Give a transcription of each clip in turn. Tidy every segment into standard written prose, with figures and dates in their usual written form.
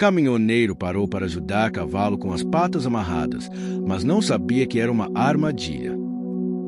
Caminhoneiro parou para ajudar cavalo com as patas amarradas, mas não sabia que era uma armadilha.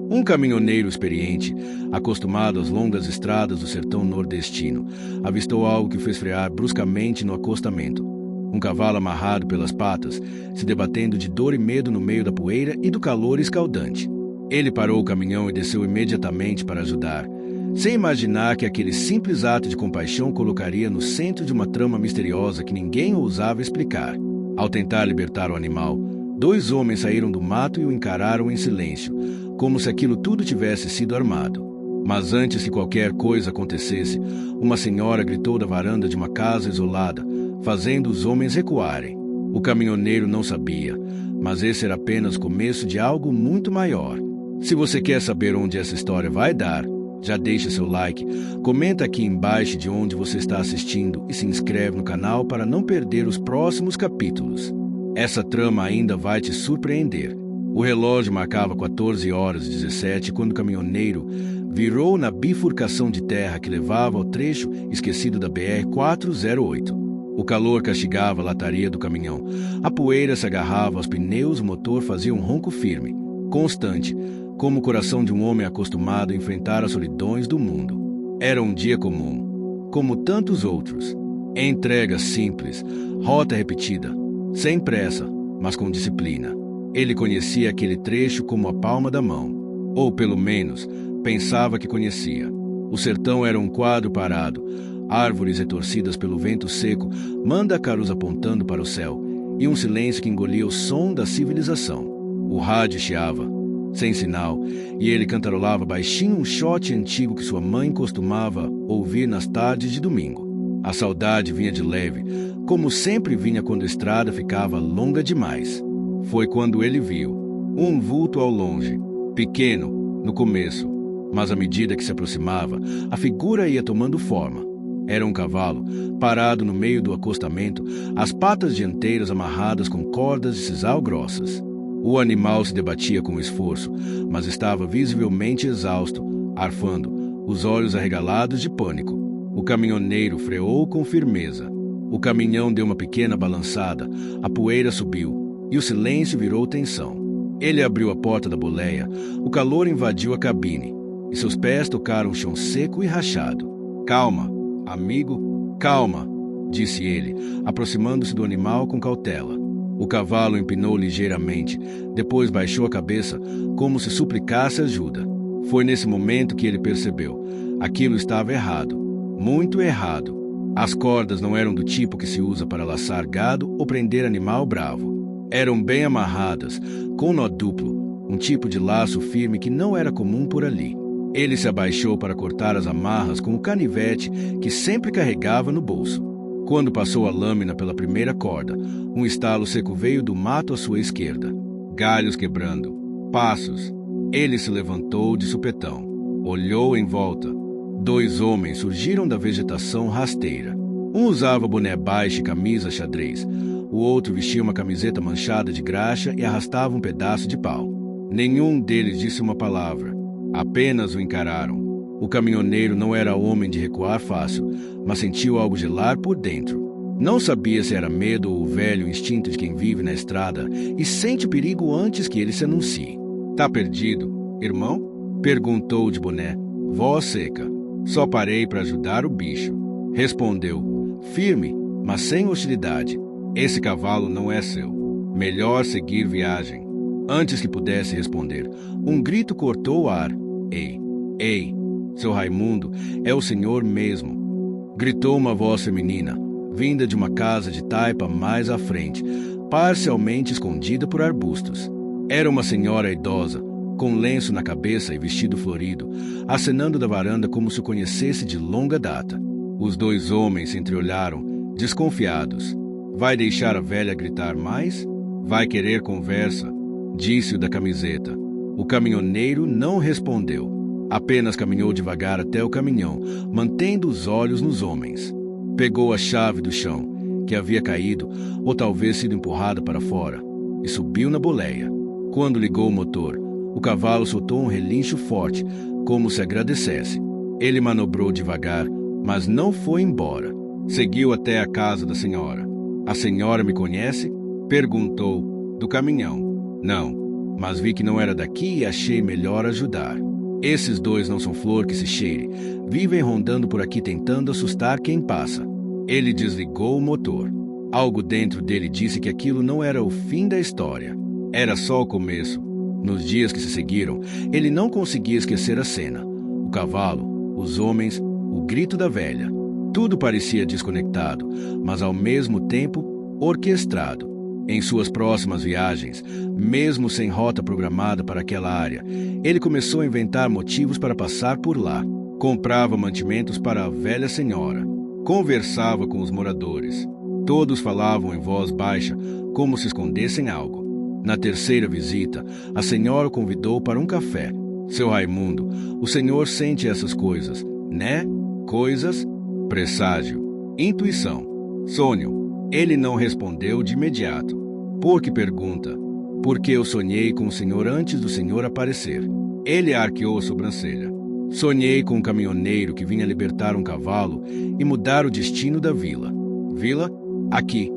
Um caminhoneiro experiente, acostumado às longas estradas do sertão nordestino, avistou algo que o fez frear bruscamente no acostamento. Um cavalo amarrado pelas patas, se debatendo de dor e medo no meio da poeira e do calor escaldante. Ele parou o caminhão e desceu imediatamente para ajudar, sem imaginar que aquele simples ato de compaixão colocaria no centro de uma trama misteriosa que ninguém ousava explicar. Ao tentar libertar o animal, 2 homens saíram do mato e o encararam em silêncio, como se aquilo tudo tivesse sido armado. Mas antes que qualquer coisa acontecesse, uma senhora gritou da varanda de uma casa isolada, fazendo os homens recuarem. O caminhoneiro não sabia, mas esse era apenas o começo de algo muito maior. Se você quer saber onde essa história vai dar, já deixa seu like, comenta aqui embaixo de onde você está assistindo e se inscreve no canal para não perder os próximos capítulos. Essa trama ainda vai te surpreender. O relógio marcava 14h17 quando o caminhoneiro virou na bifurcação de terra que levava ao trecho esquecido da BR-408. O calor castigava a lataria do caminhão. A poeira se agarrava aos pneus, o motor fazia um ronco firme, constante, como o coração de um homem acostumado a enfrentar as solidões do mundo. Era um dia comum, como tantos outros. Entrega simples, rota repetida, sem pressa, mas com disciplina. Ele conhecia aquele trecho como a palma da mão, ou pelo menos pensava que conhecia. O sertão era um quadro parado, árvores retorcidas pelo vento seco, mândacaros apontando para o céu, e um silêncio que engolia o som da civilização. O rádio chiava, sem sinal, e ele cantarolava baixinho um shot antigo que sua mãe costumava ouvir nas tardes de domingo. A saudade vinha de leve, como sempre vinha quando a estrada ficava longa demais. Foi quando ele viu um vulto ao longe, pequeno no começo, mas à medida que se aproximava, a figura ia tomando forma. Era um cavalo, parado no meio do acostamento, as patas dianteiras amarradas com cordas de sisal grossas. O animal se debatia com esforço, mas estava visivelmente exausto, arfando, os olhos arregalados de pânico. O caminhoneiro freou com firmeza. O caminhão deu uma pequena balançada, a poeira subiu, e o silêncio virou tensão. Ele abriu a porta da boleia, o calor invadiu a cabine, e seus pés tocaram o chão seco e rachado. "Calma, amigo, calma", disse ele, aproximando-se do animal com cautela. O cavalo empinou ligeiramente, depois baixou a cabeça, como se suplicasse ajuda. Foi nesse momento que ele percebeu. Aquilo estava errado, muito errado. As cordas não eram do tipo que se usa para laçar gado ou prender animal bravo. Eram bem amarradas, com nó duplo, um tipo de laço firme que não era comum por ali. Ele se abaixou para cortar as amarras com o canivete que sempre carregava no bolso. Quando passou a lâmina pela primeira corda, um estalo seco veio do mato à sua esquerda. Galhos quebrando. Passos. Ele se levantou de supetão. Olhou em volta. 2 homens surgiram da vegetação rasteira. Um usava boné baixo e camisa xadrez. O outro vestia uma camiseta manchada de graxa e arrastava um pedaço de pau. Nenhum deles disse uma palavra. Apenas o encararam. O caminhoneiro não era homem de recuar fácil, mas sentiu algo gelar por dentro. Não sabia se era medo ou o velho instinto de quem vive na estrada e sente perigo antes que ele se anuncie. "Tá perdido, irmão?" perguntou de boné, voz seca. "Só parei para ajudar o bicho", respondeu, firme, mas sem hostilidade. "Esse cavalo não é seu. Melhor seguir viagem." Antes que pudesse responder, um grito cortou o ar. "Ei, ei, seu Raimundo, é o senhor mesmo", gritou uma voz feminina, vinda de uma casa de taipa mais à frente, parcialmente escondida por arbustos. Era uma senhora idosa, com lenço na cabeça e vestido florido, acenando da varanda como se o conhecesse de longa data. Os 2 homens se entreolharam, desconfiados. "Vai deixar a velha gritar mais? Vai querer conversa?", disse o da camiseta. O caminhoneiro não respondeu. Apenas caminhou devagar até o caminhão, mantendo os olhos nos homens. Pegou a chave do chão, que havia caído ou talvez sido empurrada para fora, e subiu na boleia. Quando ligou o motor, o cavalo soltou um relincho forte, como se agradecesse. Ele manobrou devagar, mas não foi embora. Seguiu até a casa da senhora. A senhora me conhece? Perguntou do caminhão. Não, mas vi que não era daqui e achei melhor ajudar. Esses dois não são flor que se cheire. Vivem rondando por aqui tentando assustar quem passa. Ele desligou o motor. Algo dentro dele disse que aquilo não era o fim da história. Era só o começo. Nos dias que se seguiram, ele não conseguia esquecer a cena. O cavalo, os homens, o grito da velha. Tudo parecia desconectado, mas ao mesmo tempo orquestrado. Em suas próximas viagens, mesmo sem rota programada para aquela área, ele começou a inventar motivos para passar por lá. Comprava mantimentos para a velha senhora. Conversava com os moradores. Todos falavam em voz baixa, como se escondessem algo. Na terceira visita, a senhora o convidou para um café. Seu Raimundo, o senhor sente essas coisas, né? Coisas, presságio, intuição, sonho. Ele não respondeu de imediato. Por que pergunta? Porque eu sonhei com o senhor antes do senhor aparecer. Ele arqueou a sobrancelha. Sonhei com um caminhoneiro que vinha libertar um cavalo e mudar o destino da vila. Vila? Aqui.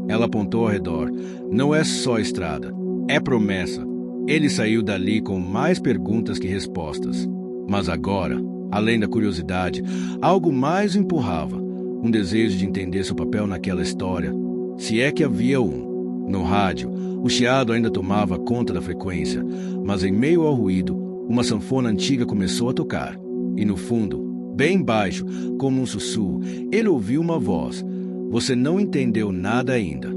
Ela apontou ao redor. Não é só estrada, é promessa. Ele saiu dali com mais perguntas que respostas. Mas agora, além da curiosidade, algo mais o empurrava. Um desejo de entender seu papel naquela história, se é que havia um. No rádio, o chiado ainda tomava conta da frequência, mas em meio ao ruído, uma sanfona antiga começou a tocar. E no fundo, bem baixo, como um sussurro, ele ouviu uma voz. Você não entendeu nada ainda.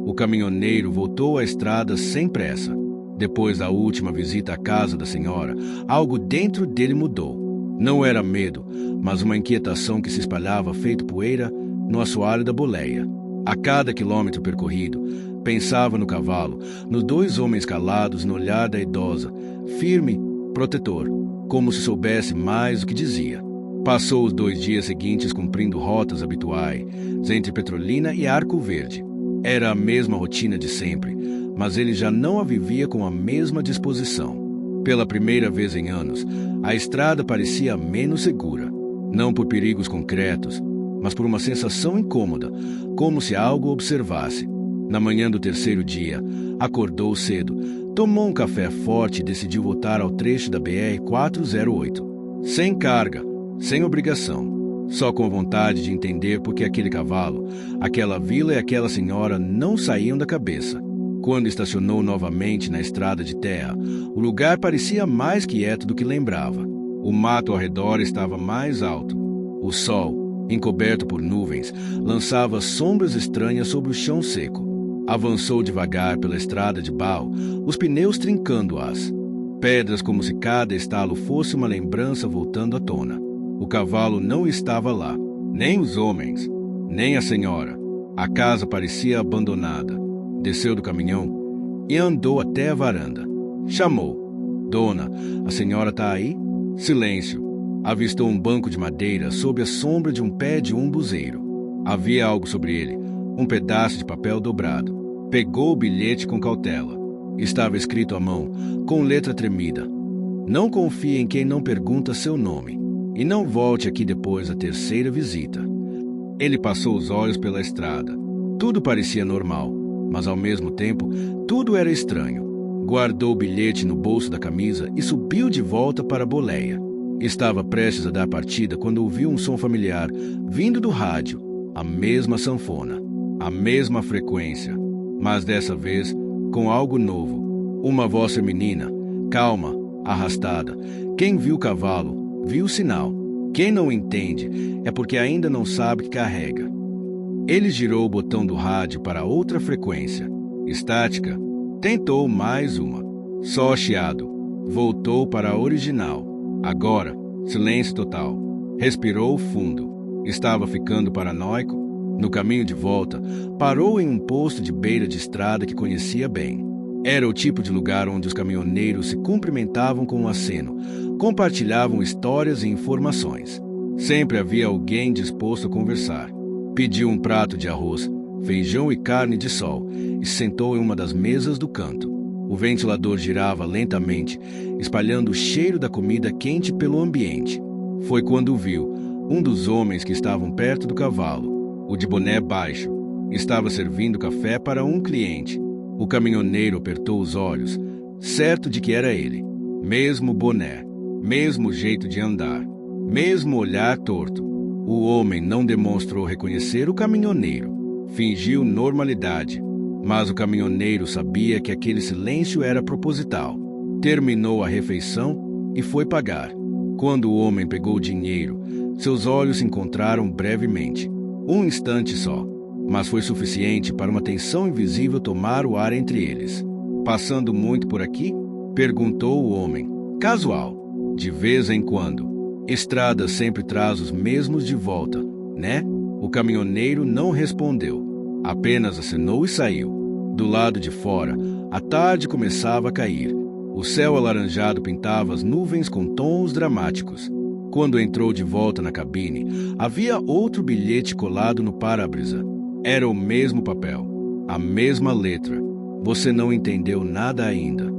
O caminhoneiro voltou à estrada sem pressa. Depois da última visita à casa da senhora, algo dentro dele mudou. Não era medo, mas uma inquietação que se espalhava feito poeira no assoalho da boleia. A cada quilômetro percorrido, pensava no cavalo, nos dois homens calados no olhar da idosa, firme, protetor, como se soubesse mais o que dizia. Passou os 2 dias seguintes cumprindo rotas habituais entre Petrolina e Arco Verde. Era a mesma rotina de sempre, mas ele já não a vivia com a mesma disposição. Pela primeira vez em anos, a estrada parecia menos segura. Não por perigos concretos, mas por uma sensação incômoda, como se algo observasse. Na manhã do terceiro dia, acordou cedo, tomou um café forte e decidiu voltar ao trecho da BR-408. Sem carga, sem obrigação, só com vontade de entender por que aquele cavalo, aquela vila e aquela senhora não saíam da cabeça. Quando estacionou novamente na estrada de terra, o lugar parecia mais quieto do que lembrava. O mato ao redor estava mais alto. O sol, encoberto por nuvens, lançava sombras estranhas sobre o chão seco. Avançou devagar pela estrada de barro, os pneus trincando-as. Pedras como se cada estalo fosse uma lembrança voltando à tona. O cavalo não estava lá, nem os homens, nem a senhora. A casa parecia abandonada. Desceu do caminhão e andou até a varanda. Chamou. Dona, a senhora está aí? Silêncio. Avistou um banco de madeira sob a sombra de um pé de umbuzeiro. Havia algo sobre ele, um pedaço de papel dobrado. Pegou o bilhete com cautela. Estava escrito à mão, com letra tremida. Não confie em quem não pergunta seu nome. E não volte aqui depois da terceira visita. Ele passou os olhos pela estrada. Tudo parecia normal, mas ao mesmo tempo, tudo era estranho. Guardou o bilhete no bolso da camisa e subiu de volta para a boleia. Estava prestes a dar partida quando ouviu um som familiar, vindo do rádio. A mesma sanfona, a mesma frequência, mas dessa vez com algo novo. Uma voz feminina, calma, arrastada. Quem viu o cavalo, viu o sinal. Quem não entende é porque ainda não sabe que carrega. Ele girou o botão do rádio para outra frequência. Estática. Tentou mais uma. Só chiado. Voltou para a original. Agora, silêncio total. Respirou fundo. Estava ficando paranoico. No caminho de volta, parou em um posto de beira de estrada que conhecia bem. Era o tipo de lugar onde os caminhoneiros se cumprimentavam com um aceno, compartilhavam histórias e informações. Sempre havia alguém disposto a conversar. Pediu um prato de arroz, feijão e carne de sol e se sentou em uma das mesas do canto. O ventilador girava lentamente, espalhando o cheiro da comida quente pelo ambiente. Foi quando viu um dos homens que estavam perto do cavalo, o de boné baixo. Estava servindo café para um cliente. O caminhoneiro apertou os olhos, certo de que era ele. Mesmo boné, mesmo jeito de andar, mesmo olhar torto. O homem não demonstrou reconhecer o caminhoneiro. Fingiu normalidade, mas o caminhoneiro sabia que aquele silêncio era proposital. Terminou a refeição e foi pagar. Quando o homem pegou o dinheiro, seus olhos se encontraram brevemente. Um instante só, mas foi suficiente para uma tensão invisível tomar o ar entre eles. Passando muito por aqui? Perguntou o homem. Casual. De vez em quando. Estrada sempre traz os mesmos de volta, né? O caminhoneiro não respondeu. Apenas acenou e saiu. Do lado de fora, a tarde começava a cair. O céu alaranjado pintava as nuvens com tons dramáticos. Quando entrou de volta na cabine, havia outro bilhete colado no para-brisa. Era o mesmo papel, a mesma letra. Você não entendeu nada ainda.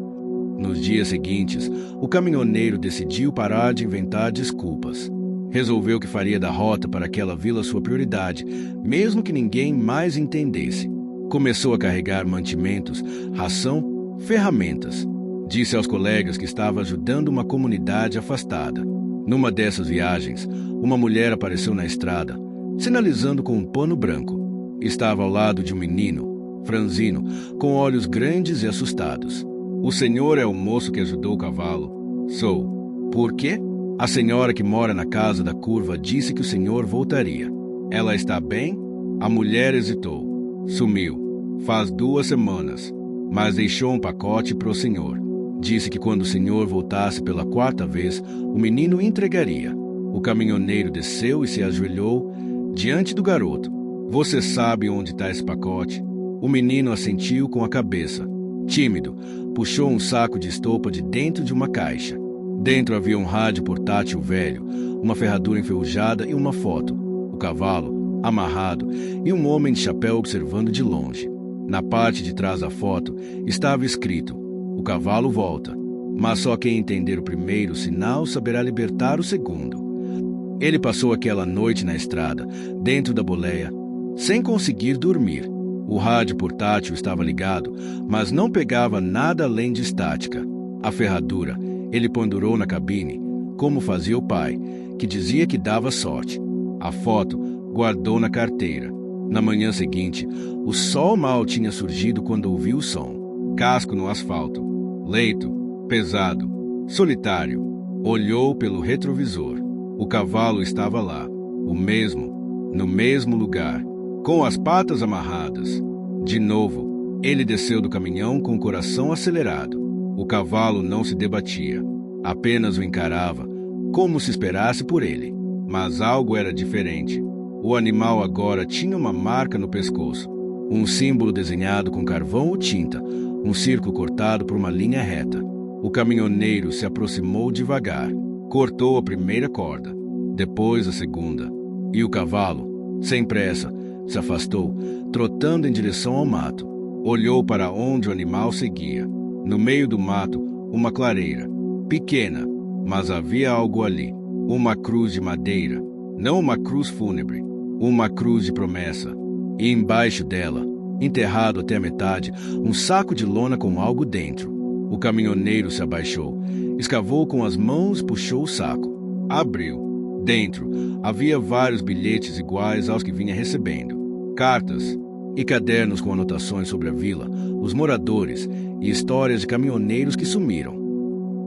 Nos dias seguintes, o caminhoneiro decidiu parar de inventar desculpas. Resolveu que faria da rota para aquela vila sua prioridade, mesmo que ninguém mais entendesse. Começou a carregar mantimentos, ração, ferramentas. Disse aos colegas que estava ajudando uma comunidade afastada. Numa dessas viagens, uma mulher apareceu na estrada, sinalizando com um pano branco. Estava ao lado de um menino, franzino, com olhos grandes e assustados. O senhor é o moço que ajudou o cavalo? Sou. Por quê? A senhora que mora na casa da curva disse que o senhor voltaria. Ela está bem? A mulher hesitou. Sumiu. Faz 2 semanas. Mas deixou um pacote para o senhor. Disse que quando o senhor voltasse pela 4ª vez, o menino entregaria. O caminhoneiro desceu e se ajoelhou diante do garoto. Você sabe onde está esse pacote? O menino assentiu com a cabeça. Tímido, puxou um saco de estopa de dentro de uma caixa. Dentro havia um rádio portátil velho, uma ferradura enferrujada e uma foto. O cavalo, amarrado, e um homem de chapéu observando de longe. Na parte de trás da foto estava escrito: o cavalo volta, mas só quem entender o primeiro sinal saberá libertar o segundo. Ele passou aquela noite na estrada, dentro da boleia, sem conseguir dormir. O rádio portátil estava ligado, mas não pegava nada além de estática. A ferradura ele pendurou na cabine, como fazia o pai, que dizia que dava sorte. A foto guardou na carteira. Na manhã seguinte, o sol mal tinha surgido quando ouviu o som. Casco no asfalto. Leito, pesado, solitário. Olhou pelo retrovisor. O cavalo estava lá, o mesmo, no mesmo lugar, com as patas amarradas. De novo, ele desceu do caminhão com o coração acelerado. O cavalo não se debatia, apenas o encarava, como se esperasse por ele. Mas algo era diferente. O animal agora tinha uma marca no pescoço, um símbolo desenhado com carvão ou tinta, um círculo cortado por uma linha reta. O caminhoneiro se aproximou devagar, cortou a primeira corda, depois a segunda, e o cavalo, sem pressa, se afastou, trotando em direção ao mato. Olhou para onde o animal seguia. No meio do mato, uma clareira, pequena, mas havia algo ali. Uma cruz de madeira, não uma cruz fúnebre, uma cruz de promessa. E embaixo dela, enterrado até a metade, um saco de lona com algo dentro. O caminhoneiro se abaixou, escavou com as mãos e puxou o saco. Abriu. Dentro, havia vários bilhetes iguais aos que vinha recebendo. Cartas e cadernos com anotações sobre a vila, os moradores e histórias de caminhoneiros que sumiram.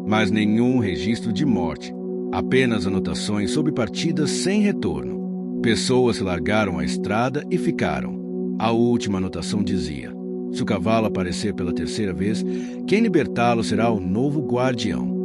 Mas nenhum registro de morte, apenas anotações sobre partidas sem retorno. Pessoas se largaram à estrada e ficaram. A última anotação dizia: se o cavalo aparecer pela 3ª vez, quem libertá-lo será o novo guardião.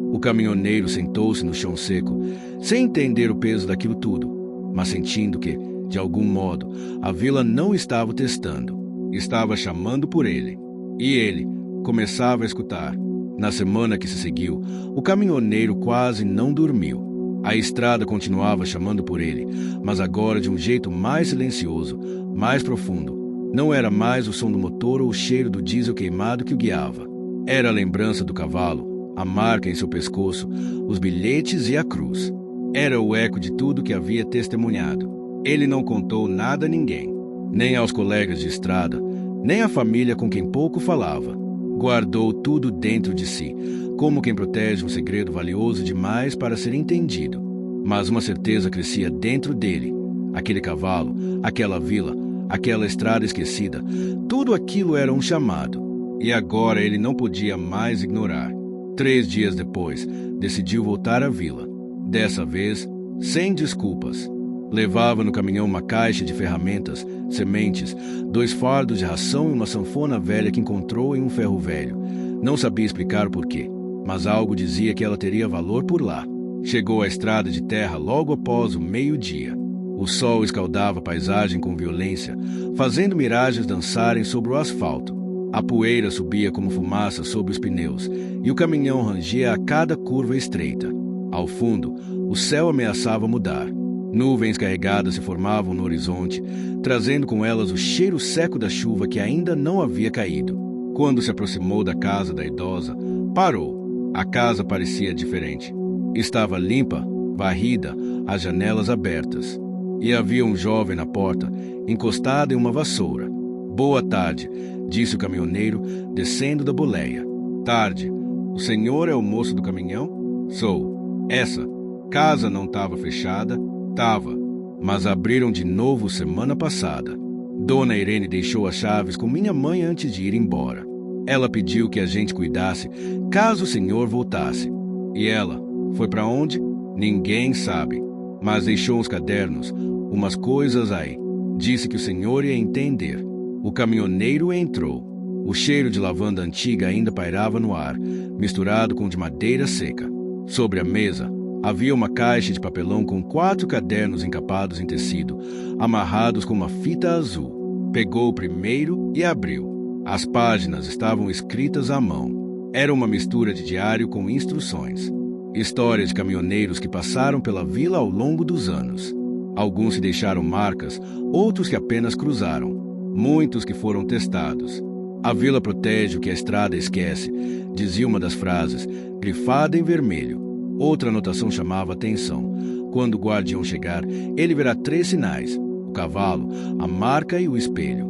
O caminhoneiro sentou-se no chão seco, sem entender o peso daquilo tudo, mas sentindo que, de algum modo, a vila não estava o testando. Estava chamando por ele. E ele começava a escutar. Na semana que se seguiu, o caminhoneiro quase não dormiu. A estrada continuava chamando por ele, mas agora de um jeito mais silencioso, mais profundo. Não era mais o som do motor ou o cheiro do diesel queimado que o guiava. Era a lembrança do cavalo, a marca em seu pescoço, os bilhetes e a cruz. Era o eco de tudo que havia testemunhado. Ele não contou nada a ninguém. nem aos colegas de estrada, nem à família com quem pouco falava. Guardou tudo dentro de si, como quem protege um segredo valioso demais para ser entendido. Mas uma certeza crescia dentro dele. Aquele cavalo, aquela vila, aquela estrada esquecida, tudo aquilo era um chamado. E agora ele não podia mais ignorar. 3 dias depois, decidiu voltar à vila. Dessa vez, sem desculpas. Levava no caminhão uma caixa de ferramentas, sementes, 2 fardos de ração e uma sanfona velha que encontrou em um ferro velho. Não sabia explicar o porquê, mas algo dizia que ela teria valor por lá. Chegou à estrada de terra logo após o meio-dia. O sol escaldava a paisagem com violência, fazendo miragens dançarem sobre o asfalto. A poeira subia como fumaça sob os pneus, e o caminhão rangia a cada curva estreita. Ao fundo, o céu ameaçava mudar. Nuvens carregadas se formavam no horizonte, trazendo com elas o cheiro seco da chuva que ainda não havia caído. Quando se aproximou da casa da idosa, parou. A casa parecia diferente. Estava limpa, varrida, as janelas abertas. E havia um jovem na porta, encostado em uma vassoura. "Boa tarde", disse o caminhoneiro, descendo da boleia. "Tarde. O senhor é o moço do caminhão?" "Sou." "Essa casa não estava fechada?" "Tava, mas abriram de novo semana passada. Dona Irene deixou as chaves com minha mãe antes de ir embora. Ela pediu que a gente cuidasse caso o senhor voltasse. E ela foi para onde? Ninguém sabe, mas deixou uns cadernos, umas coisas aí. Disse que o senhor ia entender." O caminhoneiro entrou. O cheiro de lavanda antiga ainda pairava no ar, misturado com de madeira seca. Sobre a mesa, havia uma caixa de papelão com 4 cadernos encapados em tecido, amarrados com uma fita azul. Pegou o primeiro e abriu. As páginas estavam escritas à mão. Era uma mistura de diário com instruções. Histórias de caminhoneiros que passaram pela vila ao longo dos anos. Alguns que deixaram marcas, outros que apenas cruzaram. Muitos que foram testados. "A vila protege o que a estrada esquece", dizia uma das frases, grifada em vermelho. Outra anotação chamava atenção. "Quando o guardião chegar, ele verá 3 sinais: o cavalo, a marca e o espelho."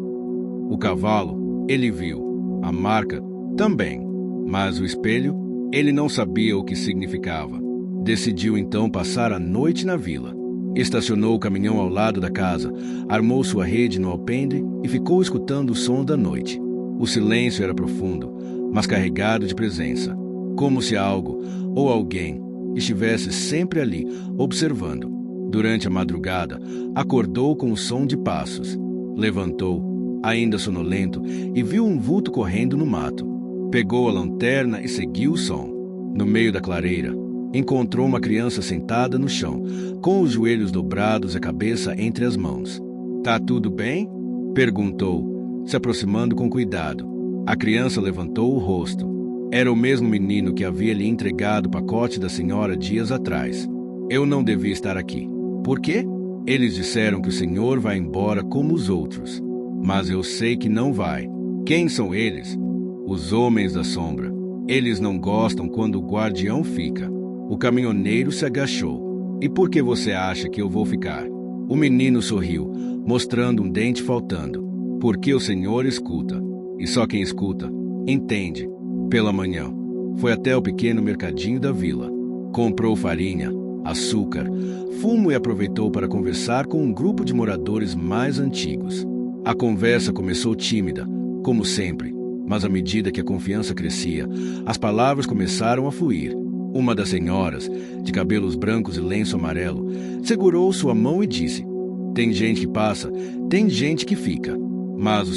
O cavalo, ele viu. A marca, também. Mas o espelho, ele não sabia o que significava. Decidiu então passar a noite na vila. Estacionou o caminhão ao lado da casa, armou sua rede no alpendre e ficou escutando o som da noite. O silêncio era profundo, mas carregado de presença, como se algo ou alguém estivesse sempre ali, observando. Durante a madrugada, acordou com o som de passos. Levantou, ainda sonolento, e viu um vulto correndo no mato. Pegou a lanterna e seguiu o som. No meio da clareira, encontrou uma criança sentada no chão, com os joelhos dobrados e a cabeça entre as mãos. "Tá tudo bem?" perguntou, se aproximando com cuidado. A criança levantou o rosto. Era o mesmo menino que havia lhe entregado o pacote da senhora dias atrás. "Eu não devia estar aqui." "Por quê?" "Eles disseram que o senhor vai embora como os outros. Mas eu sei que não vai." "Quem são eles?" "Os homens da sombra. Eles não gostam quando o guardião fica." O caminhoneiro se agachou. "E por que você acha que eu vou ficar?" O menino sorriu, mostrando um dente faltando. "Porque o senhor escuta. E só quem escuta, entende." Pela manhã, foi até o pequeno mercadinho da vila. Comprou farinha, açúcar, fumo e aproveitou para conversar com um grupo de moradores mais antigos. A conversa começou tímida, como sempre, mas à medida que a confiança crescia, as palavras começaram a fluir. Uma das senhoras, de cabelos brancos e lenço amarelo, segurou sua mão e disse: "Tem gente que passa, tem gente que fica. Mas o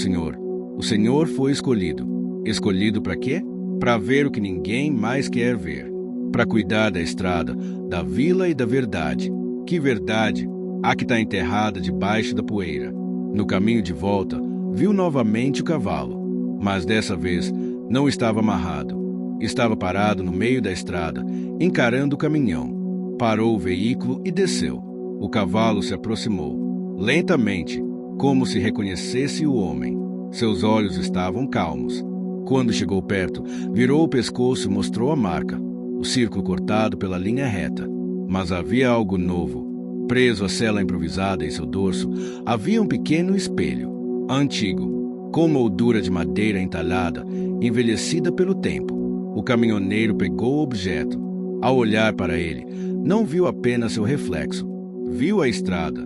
senhor foi escolhido." "Escolhido para quê?" "Para ver o que ninguém mais quer ver. Para cuidar da estrada, da vila e da verdade." "Que verdade?" "A que está enterrada debaixo da poeira." No caminho de volta, viu novamente o cavalo, mas dessa vez não estava amarrado. Estava parado no meio da estrada, encarando o caminhão. Parou o veículo e desceu. O cavalo se aproximou, lentamente, como se reconhecesse o homem. Seus olhos estavam calmos. Quando chegou perto, virou o pescoço e mostrou a marca, o círculo cortado pela linha reta. Mas havia algo novo. Preso à cela improvisada em seu dorso, havia um pequeno espelho, antigo, com moldura de madeira entalhada, envelhecida pelo tempo. O caminhoneiro pegou o objeto. Ao olhar para ele, não viu apenas seu reflexo. Viu a estrada,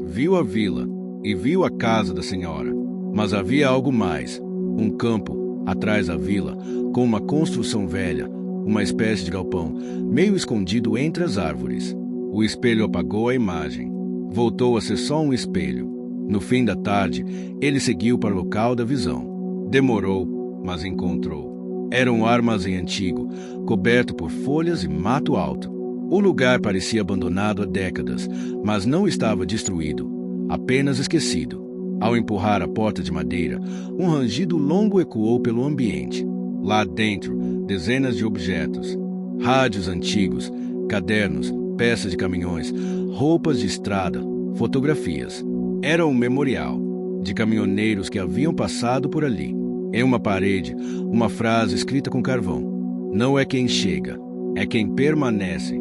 viu a vila e viu a casa da senhora. Mas havia algo mais. Um campo, atrás da vila, com uma construção velha, uma espécie de galpão, meio escondido entre as árvores. O espelho apagou a imagem. Voltou a ser só um espelho. No fim da tarde, ele seguiu para o local da visão. Demorou, mas encontrou. Era um armazém antigo, coberto por folhas e mato alto. O lugar parecia abandonado há décadas, mas não estava destruído, apenas esquecido. Ao empurrar a porta de madeira, um rangido longo ecoou pelo ambiente. Lá dentro, dezenas de objetos. Rádios antigos, cadernos, peças de caminhões, roupas de estrada, fotografias. Era um memorial de caminhoneiros que haviam passado por ali. Em uma parede, uma frase escrita com carvão. Não é quem chega, é quem permanece.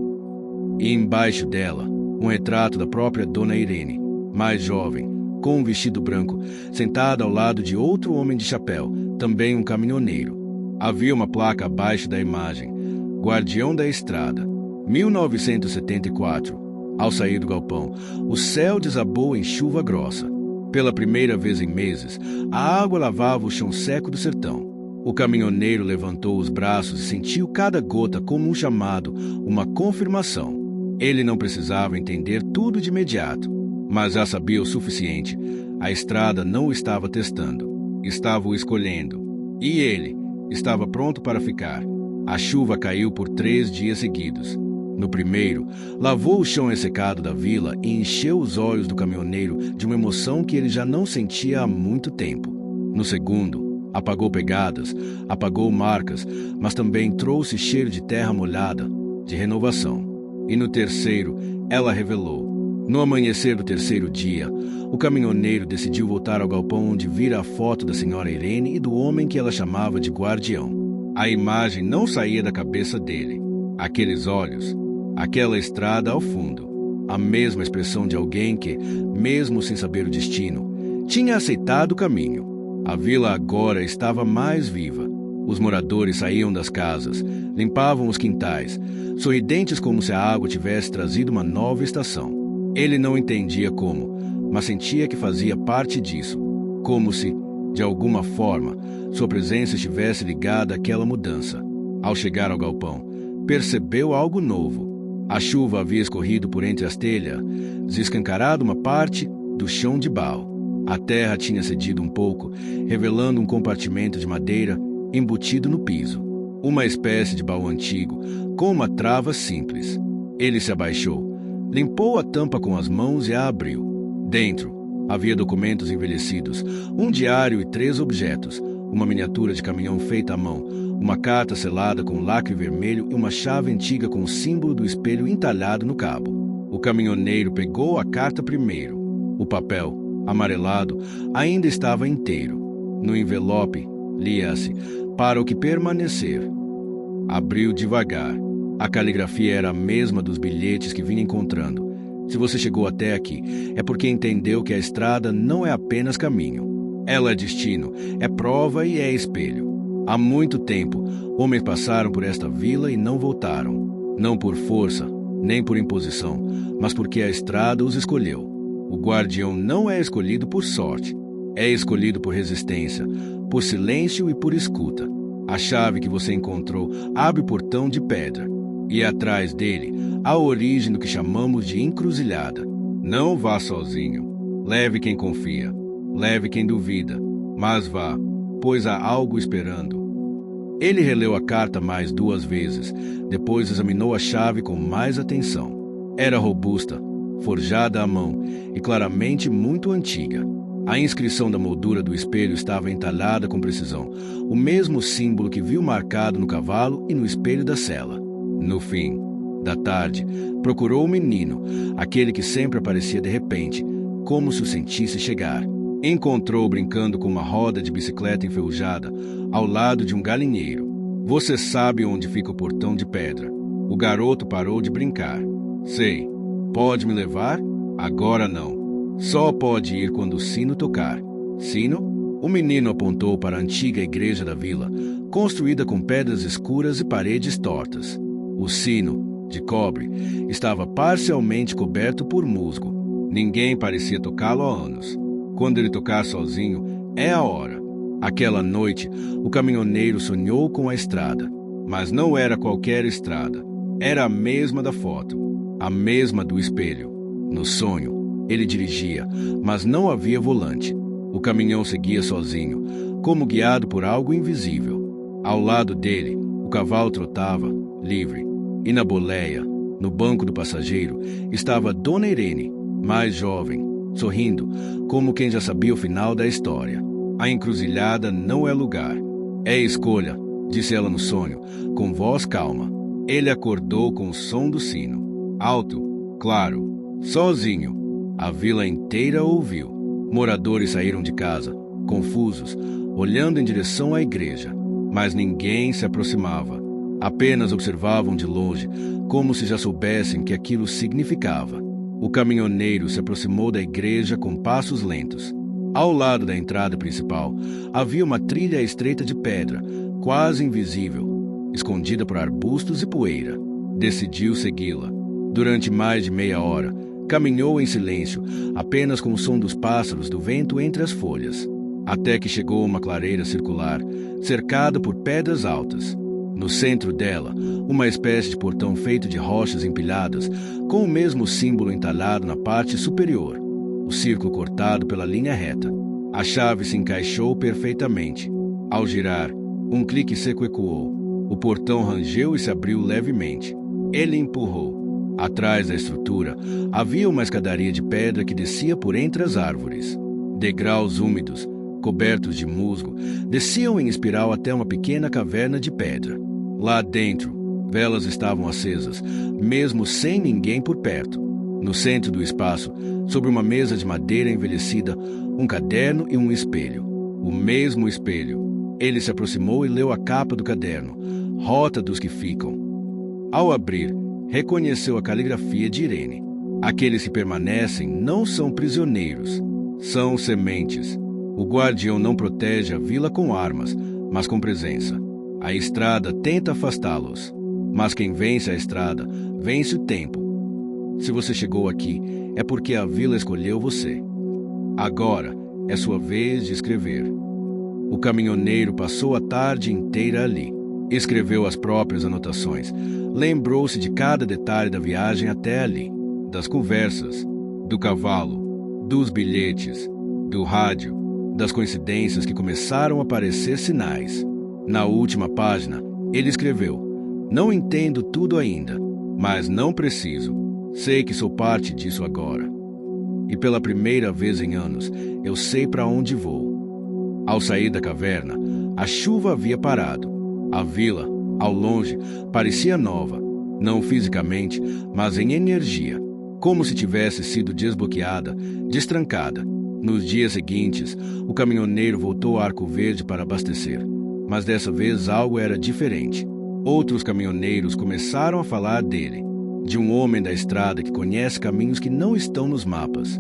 E embaixo dela, um retrato da própria Dona Irene, mais jovem, com um vestido branco, sentada ao lado de outro homem de chapéu, também um caminhoneiro. Havia uma placa abaixo da imagem. Guardião da Estrada, 1974. Ao sair do galpão, o céu desabou em chuva grossa. Pela primeira vez em meses, a água lavava o chão seco do sertão. O caminhoneiro levantou os braços e sentiu cada gota como um chamado, uma confirmação. Ele não precisava entender tudo de imediato, mas já sabia o suficiente. A estrada não o estava testando, estava o escolhendo. E ele estava pronto para ficar. A chuva caiu por 3 dias seguidos. No primeiro, lavou o chão ressecado da vila e encheu os olhos do caminhoneiro de uma emoção que ele já não sentia há muito tempo. No segundo, apagou pegadas, apagou marcas, mas também trouxe cheiro de terra molhada, de renovação. E no terceiro, ela revelou. No amanhecer do terceiro dia, o caminhoneiro decidiu voltar ao galpão onde vira a foto da senhora Irene e do homem que ela chamava de guardião. A imagem não saía da cabeça dele. Aqueles olhos, aquela estrada ao fundo, a mesma expressão de alguém que, mesmo sem saber o destino, tinha aceitado o caminho. A vila agora estava mais viva. Os moradores saíam das casas, limpavam os quintais, sorridentes como se a água tivesse trazido uma nova estação. Ele não entendia como, mas sentia que fazia parte disso, como se, de alguma forma, sua presença estivesse ligada àquela mudança. Ao chegar ao galpão, percebeu algo novo. A chuva havia escorrido por entre as telhas, escancarado uma parte do chão de barro. A terra tinha cedido um pouco, revelando um compartimento de madeira embutido no piso. Uma espécie de baú antigo, com uma trava simples. Ele se abaixou, limpou a tampa com as mãos e a abriu. Dentro, havia documentos envelhecidos, um diário e 3 objetos, uma miniatura de caminhão feita à mão, uma carta selada com lacre vermelho e uma chave antiga com o símbolo do espelho entalhado no cabo. O caminhoneiro pegou a carta primeiro. O papel, amarelado, ainda estava inteiro. No envelope, lia-se, para o que permanecer. Abriu devagar. A caligrafia era a mesma dos bilhetes que vinha encontrando. Se você chegou até aqui, é porque entendeu que a estrada não é apenas caminho. Ela é destino, é prova e é espelho. Há muito tempo, homens passaram por esta vila e não voltaram. Não por força, nem por imposição, mas porque a estrada os escolheu. O guardião não é escolhido por sorte. É escolhido por resistência, por silêncio e por escuta. A chave que você encontrou abre o portão de pedra. E atrás dele, há a origem do que chamamos de encruzilhada. Não vá sozinho. Leve quem confia. Leve quem duvida. Mas vá, pois há algo esperando. Ele releu a carta mais 2 vezes. Depois examinou a chave com mais atenção. Era robusta, forjada à mão e claramente muito antiga. A inscrição da moldura do espelho estava entalhada com precisão, o mesmo símbolo que viu marcado no cavalo e no espelho da cela. No fim da tarde, procurou o menino, aquele que sempre aparecia de repente, como se o sentisse chegar. Encontrou brincando com uma roda de bicicleta enferrujada, ao lado de um galinheiro. Você sabe onde fica o portão de pedra. O garoto parou de brincar. Sei. Pode me levar? Agora não. Só pode ir quando o sino tocar. Sino? O menino apontou para a antiga igreja da vila, construída com pedras escuras e paredes tortas. O sino, de cobre, estava parcialmente coberto por musgo. Ninguém parecia tocá-lo há anos. Quando ele tocar sozinho, é a hora. Aquela noite, o caminhoneiro sonhou com a estrada. Mas não era qualquer estrada. Era a mesma da foto, a mesma do espelho. No sonho, ele dirigia, mas não havia volante. O caminhão seguia sozinho, como guiado por algo invisível. Ao lado dele, o cavalo trotava, livre. E na boleia, no banco do passageiro, estava Dona Irene, mais jovem, sorrindo, como quem já sabia o final da história. A encruzilhada não é lugar. É escolha, disse ela no sonho, com voz calma. Ele acordou com o som do sino. Alto, claro, sozinho. A vila inteira ouviu. Moradores saíram de casa, confusos, olhando em direção à igreja. Mas ninguém se aproximava. Apenas observavam de longe, como se já soubessem que aquilo significava. O caminhoneiro se aproximou da igreja com passos lentos. Ao lado da entrada principal, havia uma trilha estreita de pedra, quase invisível, escondida por arbustos e poeira. Decidiu segui-la. Durante mais de meia hora, caminhou em silêncio, apenas com o som dos pássaros do vento entre as folhas, até que chegou a uma clareira circular, cercada por pedras altas. No centro dela, uma espécie de portão feito de rochas empilhadas, com o mesmo símbolo entalhado na parte superior, o círculo cortado pela linha reta. A chave se encaixou perfeitamente. Ao girar, um clique seco ecoou. O portão rangeu e se abriu levemente. Ele empurrou. Atrás da estrutura, havia uma escadaria de pedra que descia por entre as árvores. Degraus úmidos, cobertos de musgo, desciam em espiral até uma pequena caverna de pedra. Lá dentro, velas estavam acesas, mesmo sem ninguém por perto. No centro do espaço, sobre uma mesa de madeira envelhecida, um caderno e um espelho. O mesmo espelho. Ele se aproximou e leu a capa do caderno, Rota dos que Ficam. Ao abrir, reconheceu a caligrafia de Irene. Aqueles que permanecem não são prisioneiros, são sementes. O guardião não protege a vila com armas, mas com presença. A estrada tenta afastá-los, mas quem vence a estrada, vence o tempo. Se você chegou aqui, é porque a vila escolheu você. Agora é sua vez de escrever. O caminhoneiro passou a tarde inteira ali. Escreveu as próprias anotações. Lembrou-se de cada detalhe da viagem até ali. Das conversas, do cavalo, dos bilhetes, do rádio, das coincidências que começaram a parecer sinais. Na última página, ele escreveu: "Não entendo tudo ainda, mas não preciso. Sei que sou parte disso agora. E pela primeira vez em anos, eu sei para onde vou." Ao sair da caverna, a chuva havia parado. A vila, ao longe, parecia nova, não fisicamente, mas em energia, como se tivesse sido desbloqueada, destrancada. Nos dias seguintes, o caminhoneiro voltou a Arco Verde para abastecer, mas dessa vez algo era diferente. Outros caminhoneiros começaram a falar dele, de um homem da estrada que conhece caminhos que não estão nos mapas,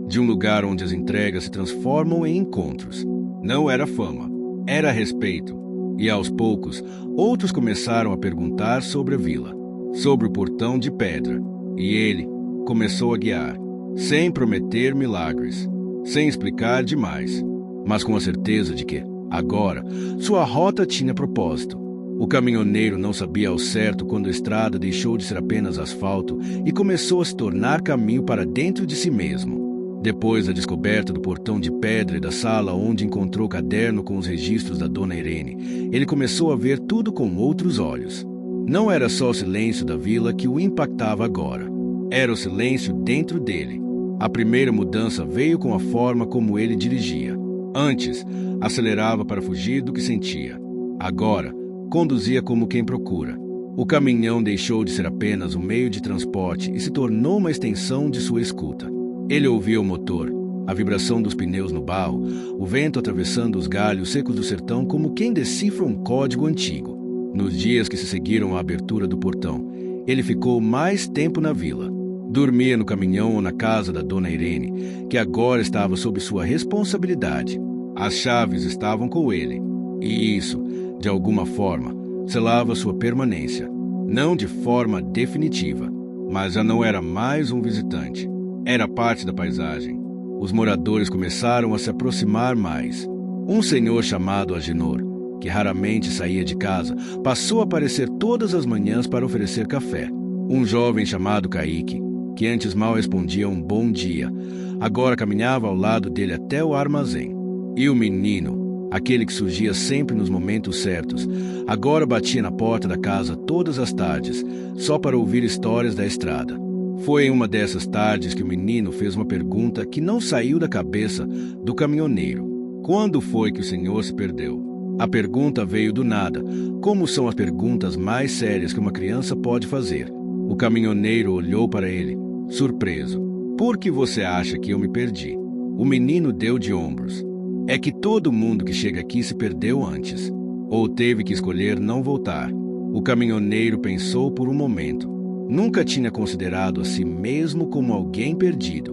de um lugar onde as entregas se transformam em encontros. Não era fama, era respeito. E aos poucos, outros começaram a perguntar sobre a vila, sobre o portão de pedra. E ele começou a guiar, sem prometer milagres, sem explicar demais, mas com a certeza de que, agora, sua rota tinha propósito. O caminhoneiro não sabia ao certo quando a estrada deixou de ser apenas asfalto e começou a se tornar caminho para dentro de si mesmo. Depois da descoberta do portão de pedra e da sala onde encontrou o caderno com os registros da Dona Irene, ele começou a ver tudo com outros olhos. Não era só o silêncio da vila que o impactava agora. Era o silêncio dentro dele. A primeira mudança veio com a forma como ele dirigia. Antes, acelerava para fugir do que sentia. Agora, conduzia como quem procura. O caminhão deixou de ser apenas um meio de transporte e se tornou uma extensão de sua escuta. Ele ouvia o motor, a vibração dos pneus no barro, o vento atravessando os galhos secos do sertão como quem decifra um código antigo. Nos dias que se seguiram à abertura do portão, ele ficou mais tempo na vila. Dormia no caminhão ou na casa da dona Irene, que agora estava sob sua responsabilidade. As chaves estavam com ele, e isso, de alguma forma, selava sua permanência. Não de forma definitiva, mas já não era mais um visitante. Era parte da paisagem. Os moradores começaram a se aproximar mais. Um senhor chamado Agenor, que raramente saía de casa, passou a aparecer todas as manhãs para oferecer café. Um jovem chamado Kaique, que antes mal respondia um bom dia, agora caminhava ao lado dele até o armazém. E o menino, aquele que surgia sempre nos momentos certos, agora batia na porta da casa todas as tardes, só para ouvir histórias da estrada. Foi em uma dessas tardes que o menino fez uma pergunta que não saiu da cabeça do caminhoneiro. Quando foi que o senhor se perdeu? A pergunta veio do nada, como são as perguntas mais sérias que uma criança pode fazer. O caminhoneiro olhou para ele, surpreso. Por que você acha que eu me perdi? O menino deu de ombros. É que todo mundo que chega aqui se perdeu antes, ou teve que escolher não voltar. O caminhoneiro pensou por um momento. Nunca tinha considerado a si mesmo como alguém perdido.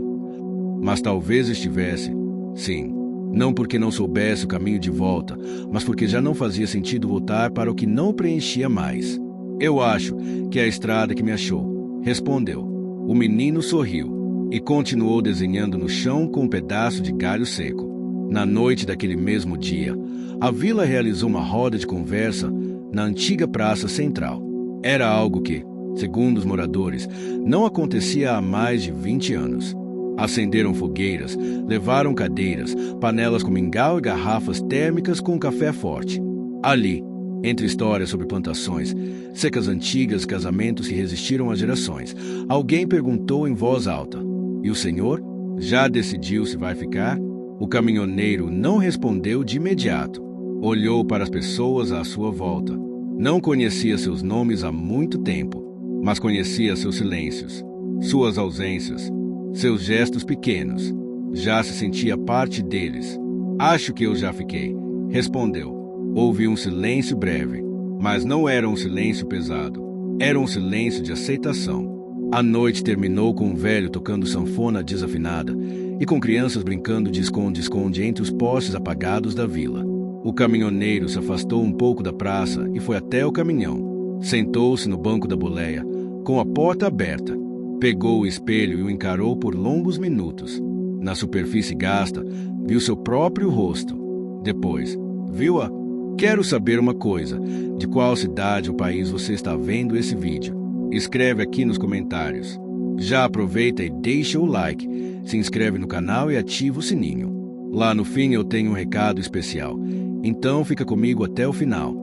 Mas talvez estivesse, sim. Não porque não soubesse o caminho de volta, mas porque já não fazia sentido voltar para o que não preenchia mais. Eu acho que é a estrada que me achou, respondeu. O menino sorriu e continuou desenhando no chão com um pedaço de galho seco. Na noite daquele mesmo dia, a vila realizou uma roda de conversa na antiga praça central. Era algo que, segundo os moradores, não acontecia há mais de 20 anos. Acenderam fogueiras, levaram cadeiras, panelas com mingau e garrafas térmicas com café forte. Ali, entre histórias sobre plantações, secas antigas e casamentos que resistiram às gerações, alguém perguntou em voz alta: "E o senhor? Já decidiu se vai ficar?" O caminhoneiro não respondeu de imediato. Olhou para as pessoas à sua volta. Não conhecia seus nomes há muito tempo, mas conhecia seus silêncios, suas ausências, seus gestos pequenos. Já se sentia parte deles. "Acho que eu já fiquei", respondeu. Houve um silêncio breve, mas não era um silêncio pesado. Era um silêncio de aceitação. A noite terminou com um velho tocando sanfona desafinada e com crianças brincando de esconde-esconde entre os postes apagados da vila. O caminhoneiro se afastou um pouco da praça e foi até o caminhão. Sentou-se no banco da boleia, com a porta aberta. Pegou o espelho e o encarou por longos minutos. Na superfície gasta, viu seu próprio rosto. Depois, viu-a? "Quero saber uma coisa. De qual cidade ou país você está vendo esse vídeo? Escreve aqui nos comentários. Já aproveita e deixa o like, se inscreve no canal e ativa o sininho. Lá no fim eu tenho um recado especial, então fica comigo até o final.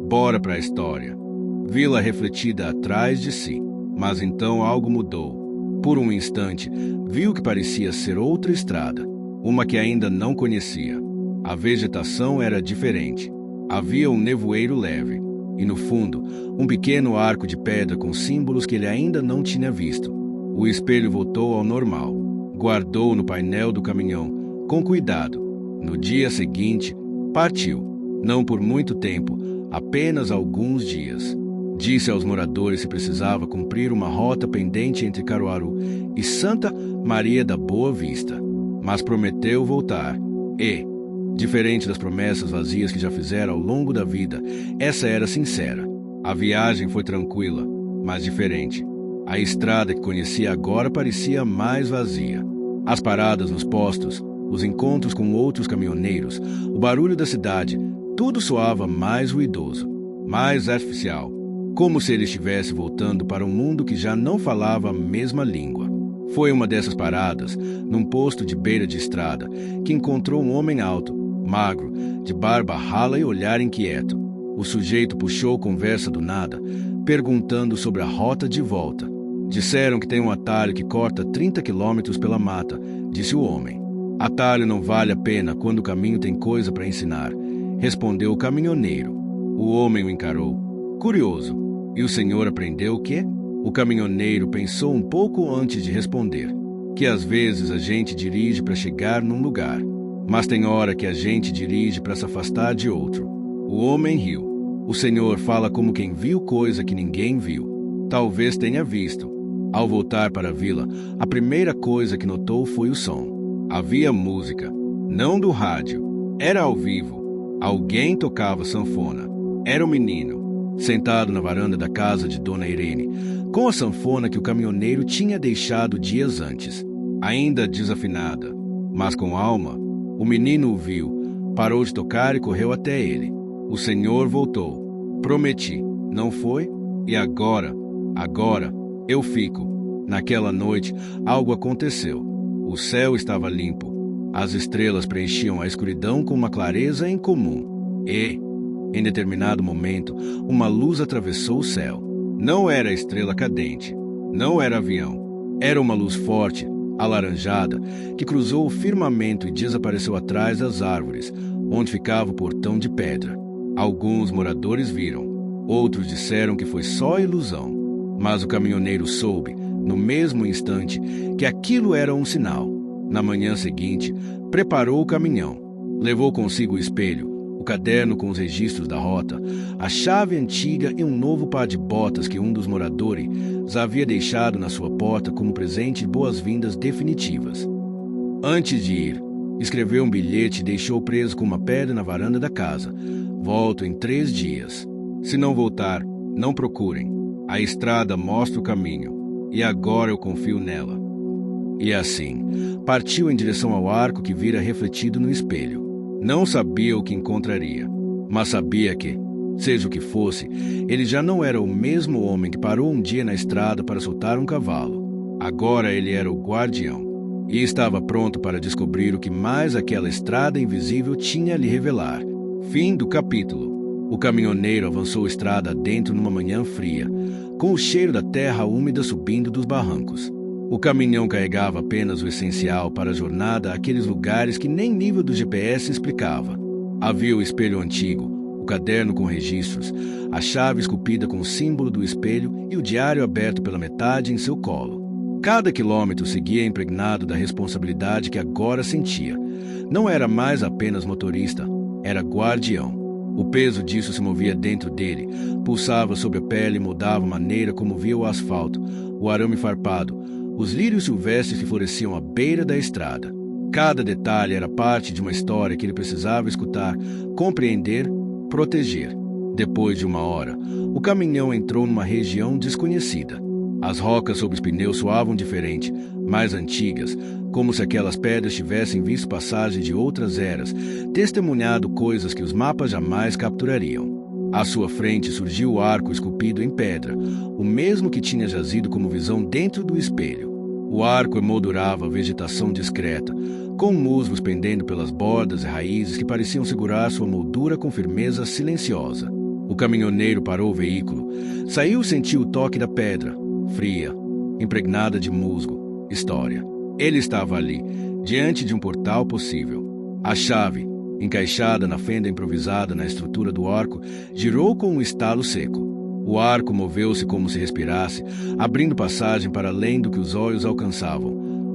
Bora para a história." Vila refletida atrás de si, mas então algo mudou. Por um instante, viu que parecia ser outra estrada, uma que ainda não conhecia. A vegetação era diferente. Havia um nevoeiro leve, e no fundo, um pequeno arco de pedra com símbolos que ele ainda não tinha visto. O espelho voltou ao normal. Guardou no painel do caminhão, com cuidado. No dia seguinte, partiu. Não por muito tempo, apenas alguns dias. Disse aos moradores se precisava cumprir uma rota pendente entre Caruaru e Santa Maria da Boa Vista. Mas prometeu voltar. E, diferente das promessas vazias que já fizera ao longo da vida, essa era sincera. A viagem foi tranquila, mas diferente. A estrada que conhecia agora parecia mais vazia. As paradas nos postos, os encontros com outros caminhoneiros, o barulho da cidade, tudo soava mais ruidoso, mais artificial, como se ele estivesse voltando para um mundo que já não falava a mesma língua. Foi uma dessas paradas, num posto de beira de estrada, que encontrou um homem alto, magro, de barba rala e olhar inquieto. O sujeito puxou conversa do nada, perguntando sobre a rota de volta. "Disseram que tem um atalho que corta 30 quilômetros pela mata", disse o homem. "Atalho não vale a pena quando o caminho tem coisa para ensinar", respondeu o caminhoneiro. O homem o encarou, curioso. "E o senhor aprendeu o quê?" O caminhoneiro pensou um pouco antes de responder. "Que às vezes a gente dirige para chegar num lugar, mas tem hora que a gente dirige para se afastar de outro." O homem riu. "O senhor fala como quem viu coisa que ninguém viu." "Talvez tenha visto." Ao voltar para a vila, a primeira coisa que notou foi o som. Havia música, não do rádio, era ao vivo. Alguém tocava sanfona. Era um menino, sentado na varanda da casa de Dona Irene, com a sanfona que o caminhoneiro tinha deixado dias antes, ainda desafinada, mas com alma. O menino o viu, parou de tocar e correu até ele. O senhor voltou. Prometi, não foi? E agora eu fico. Naquela noite, algo aconteceu. O céu estava limpo. As estrelas preenchiam a escuridão com uma clareza incomum. E, em determinado momento, uma luz atravessou o céu. Não era estrela cadente. Não era avião. Era uma luz forte, alaranjada, que cruzou o firmamento e desapareceu atrás das árvores, onde ficava o portão de pedra. Alguns moradores viram. Outros disseram que foi só ilusão. Mas o caminhoneiro soube, no mesmo instante, que aquilo era um sinal. Na manhã seguinte, preparou o caminhão. Levou consigo o espelho, o caderno com os registros da rota, a chave antiga e um novo par de botas que um dos moradores havia deixado na sua porta como presente de boas-vindas definitivas. Antes de ir, escreveu um bilhete e deixou preso com uma pedra na varanda da casa. Volto em 3 dias. Se não voltar, não procurem. A estrada mostra o caminho, e agora eu confio nela. E assim, partiu em direção ao arco que vira refletido no espelho. Não sabia o que encontraria, mas sabia que, seja o que fosse, ele já não era o mesmo homem que parou um dia na estrada para soltar um cavalo. Agora ele era o guardião, e estava pronto para descobrir o que mais aquela estrada invisível tinha a lhe revelar. Fim do capítulo. O caminhoneiro avançou estrada adentro numa manhã fria, com o cheiro da terra úmida subindo dos barrancos. O caminhão carregava apenas o essencial para a jornada àqueles lugares que nem nível do GPS explicava. Havia o espelho antigo, o caderno com registros, a chave esculpida com o símbolo do espelho e o diário aberto pela metade em seu colo. Cada quilômetro seguia impregnado da responsabilidade que agora sentia. Não era mais apenas motorista, era guardião. O peso disso se movia dentro dele, pulsava sob a pele e mudava a maneira como via o asfalto, o arame farpado, os lírios silvestres que floresciam à beira da estrada. Cada detalhe era parte de uma história que ele precisava escutar, compreender, proteger. Depois de 1 hora, o caminhão entrou numa região desconhecida. As rocas sob os pneus soavam diferente, mais antigas, como se aquelas pedras tivessem visto passagem de outras eras, testemunhado coisas que os mapas jamais capturariam. À sua frente surgiu o arco esculpido em pedra, o mesmo que tinha jazido como visão dentro do espelho. O arco emoldurava a vegetação discreta, com musgos pendendo pelas bordas e raízes que pareciam segurar sua moldura com firmeza silenciosa. O caminhoneiro parou o veículo, saiu e sentiu o toque da pedra, fria, impregnada de musgo, história. Ele estava ali, diante de um portal possível. A chave, encaixada na fenda improvisada na estrutura do arco, girou com um estalo seco. O arco moveu-se como se respirasse, abrindo passagem para além do que os olhos alcançavam.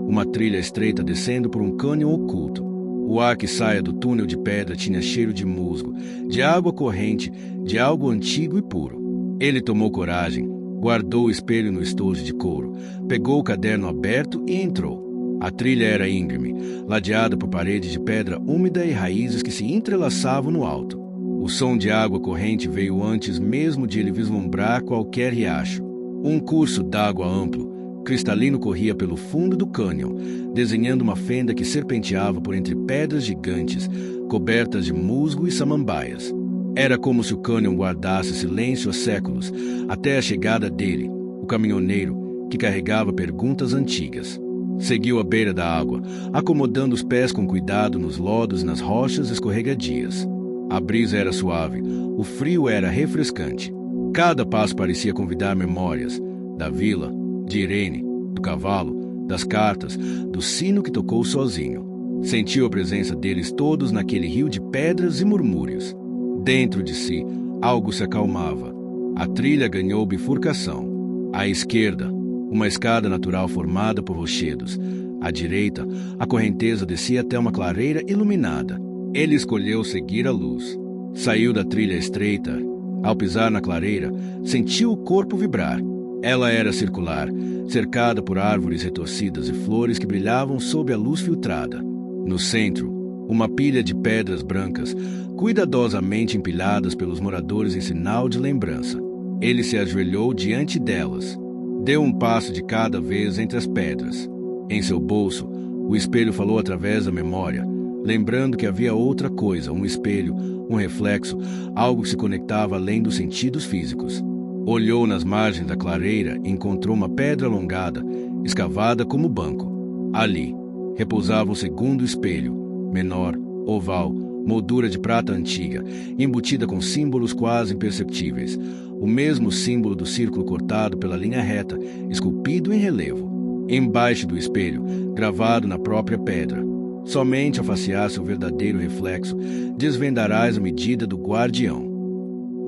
Uma trilha estreita descendo por um cânion oculto. O ar que saia do túnel de pedra tinha cheiro de musgo, de água corrente, de algo antigo e puro. Ele tomou coragem, guardou o espelho no estojo de couro, pegou o caderno aberto e entrou. A trilha era íngreme, ladeada por paredes de pedra úmida e raízes que se entrelaçavam no alto. O som de água corrente veio antes mesmo de ele vislumbrar qualquer riacho. Um curso d'água amplo, cristalino corria pelo fundo do cânion, desenhando uma fenda que serpenteava por entre pedras gigantes, cobertas de musgo e samambaias. Era como se o cânion guardasse silêncio há séculos, até a chegada dele, o caminhoneiro, que carregava perguntas antigas. Seguiu à beira da água, acomodando os pés com cuidado nos lodos e nas rochas escorregadias. A brisa era suave, o frio era refrescante. Cada passo parecia convidar memórias, da vila, de Irene, do cavalo, das cartas, do sino que tocou sozinho. Sentiu a presença deles todos naquele rio de pedras e murmúrios. Dentro de si, algo se acalmava. A trilha ganhou bifurcação. À esquerda, uma escada natural formada por rochedos. À direita, a correnteza descia até uma clareira iluminada. Ele escolheu seguir a luz. Saiu da trilha estreita. Ao pisar na clareira, sentiu o corpo vibrar. Ela era circular, cercada por árvores retorcidas e flores que brilhavam sob a luz filtrada. No centro, uma pilha de pedras brancas, cuidadosamente empilhadas pelos moradores em sinal de lembrança. Ele se ajoelhou diante delas. Deu um passo de cada vez entre as pedras. Em seu bolso, o espelho falou através da memória, lembrando que havia outra coisa, um espelho, um reflexo, algo que se conectava além dos sentidos físicos. Olhou nas margens da clareira e encontrou uma pedra alongada, escavada como banco. Ali, repousava o segundo espelho, menor, oval, moldura de prata antiga, embutida com símbolos quase imperceptíveis. O mesmo símbolo do círculo cortado pela linha reta, esculpido em relevo. Embaixo do espelho, gravado na própria pedra. Somente ao facear seu verdadeiro reflexo, desvendarás a medida do guardião.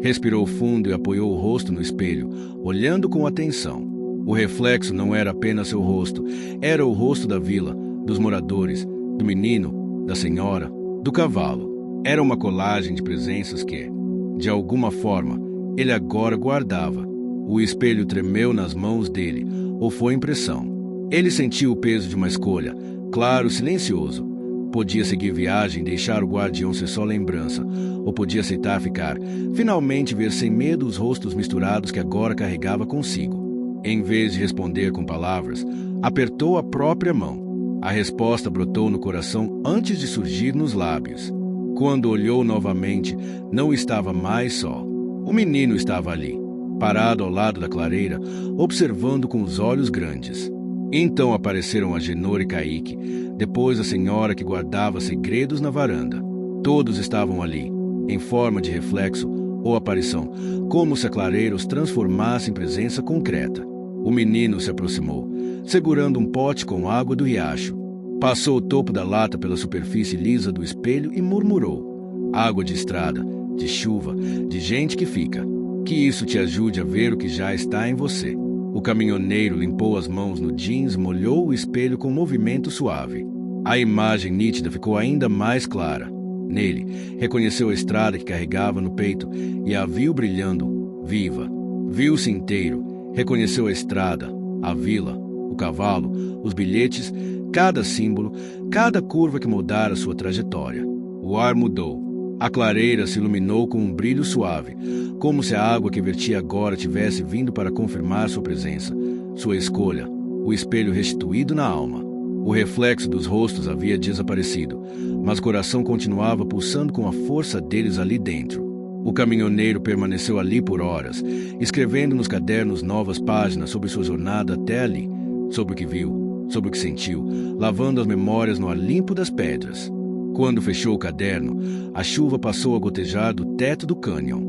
Respirou fundo e apoiou o rosto no espelho, olhando com atenção. O reflexo não era apenas seu rosto, era o rosto da vila, dos moradores, do menino, da senhora, do cavalo. Era uma colagem de presenças que, de alguma forma, ele agora guardava. O espelho tremeu nas mãos dele, ou foi impressão? Ele sentiu o peso de uma escolha, claro, silencioso. Podia seguir viagem e deixar o guardião ser só lembrança, ou podia aceitar ficar, finalmente ver sem medo os rostos misturados que agora carregava consigo. Em vez de responder com palavras, apertou a própria mão. A resposta brotou no coração antes de surgir nos lábios. Quando olhou novamente, não estava mais só. O menino estava ali, parado ao lado da clareira, observando com os olhos grandes. Então apareceram Agenor e Caíque, depois a senhora que guardava segredos na varanda. Todos estavam ali, em forma de reflexo ou aparição, como se a clareira os transformasse em presença concreta. O menino se aproximou, segurando um pote com água do riacho. Passou o topo da lata pela superfície lisa do espelho e murmurou: água de estrada, de chuva, de gente que fica. Que isso te ajude a ver o que já está em você. O caminhoneiro limpou as mãos no jeans e molhou o espelho com um movimento suave. A imagem nítida ficou ainda mais clara. Nele, reconheceu a estrada que carregava no peito e a viu brilhando, viva. Viu-se inteiro, reconheceu a estrada, a vila, o cavalo, os bilhetes, cada símbolo, cada curva que moldara sua trajetória. O ar mudou. A clareira se iluminou com um brilho suave, como se a água que vertia agora tivesse vindo para confirmar sua presença, sua escolha, o espelho restituído na alma. O reflexo dos rostos havia desaparecido, mas o coração continuava pulsando com a força deles ali dentro. O caminhoneiro permaneceu ali por horas, escrevendo nos cadernos novas páginas sobre sua jornada até ali, sobre o que viu, sobre o que sentiu, lavando as memórias no ar limpo das pedras. Quando fechou o caderno, a chuva passou a gotejar do teto do cânion.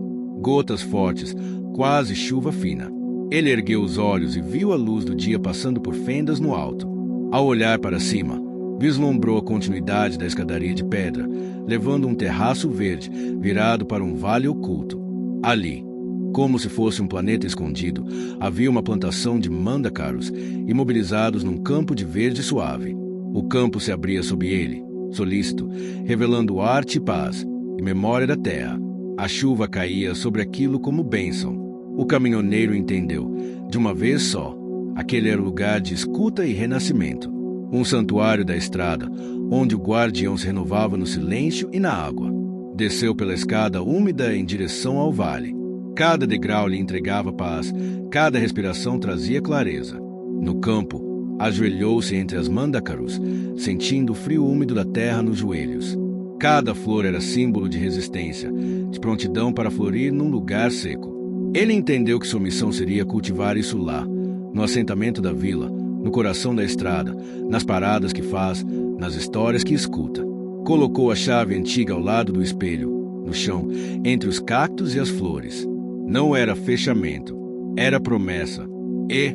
Gotas fortes, quase chuva fina. Ele ergueu os olhos e viu a luz do dia passando por fendas no alto. Ao olhar para cima, vislumbrou a continuidade da escadaria de pedra, levando um terraço verde, virado para um vale oculto. Ali, como se fosse um planeta escondido, havia uma plantação de mândacaros, imobilizados num campo de verde suave. O campo se abria sob ele, solícito, revelando arte e paz, e memória da terra. A chuva caía sobre aquilo como bênção. O caminhoneiro entendeu, de uma vez só, aquele era o lugar de escuta e renascimento. Um santuário da estrada, onde o guardião se renovava no silêncio e na água. Desceu pela escada úmida em direção ao vale. Cada degrau lhe entregava paz, cada respiração trazia clareza. No campo, ajoelhou-se entre as mândacaros, sentindo o frio úmido da terra nos joelhos. Cada flor era símbolo de resistência, de prontidão para florir num lugar seco. Ele entendeu que sua missão seria cultivar isso lá, no assentamento da vila, no coração da estrada, nas paradas que faz, nas histórias que escuta. Colocou a chave antiga ao lado do espelho, no chão, entre os cactos e as flores. Não era fechamento, era promessa. E,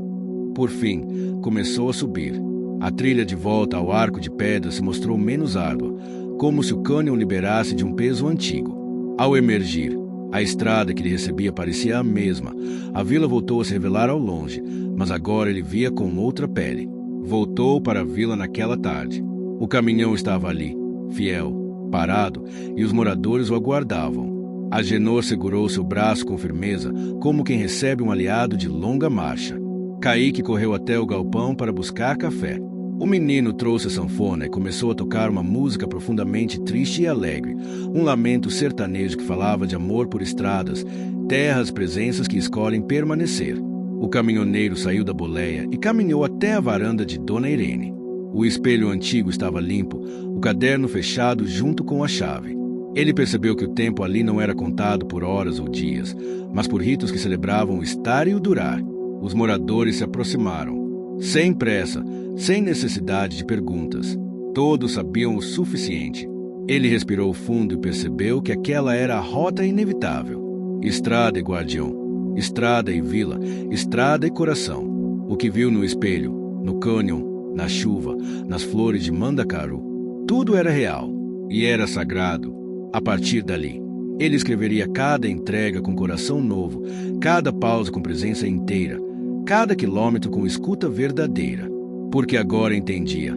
por fim, começou a subir. A trilha de volta ao arco de pedra se mostrou menos árdua, como se o cânion liberasse de um peso antigo. Ao emergir, a estrada que lhe recebia parecia a mesma. A vila voltou a se revelar ao longe, mas agora ele via com outra pele. Voltou para a vila naquela tarde. O caminhão estava ali, fiel, parado, e os moradores o aguardavam. Agenor segurou seu braço com firmeza, como quem recebe um aliado de longa marcha. Kaique correu até o galpão para buscar café. O menino trouxe a sanfona e começou a tocar uma música profundamente triste e alegre, um lamento sertanejo que falava de amor por estradas, terras, presenças que escolhem permanecer. O caminhoneiro saiu da boleia e caminhou até a varanda de Dona Irene. O espelho antigo estava limpo, o caderno fechado junto com a chave. Ele percebeu que o tempo ali não era contado por horas ou dias, mas por ritos que celebravam o estar e o durar. Os moradores se aproximaram. Sem pressa, sem necessidade de perguntas. Todos sabiam o suficiente. Ele respirou fundo e percebeu que aquela era a rota inevitável. Estrada e guardião, estrada e vila, estrada e coração. O que viu no espelho, no cânion, na chuva, nas flores de Mandacaru, tudo era real e era sagrado. A partir dali, ele escreveria cada entrega com coração novo, cada pausa com presença inteira, cada quilômetro com escuta verdadeira, porque agora entendia.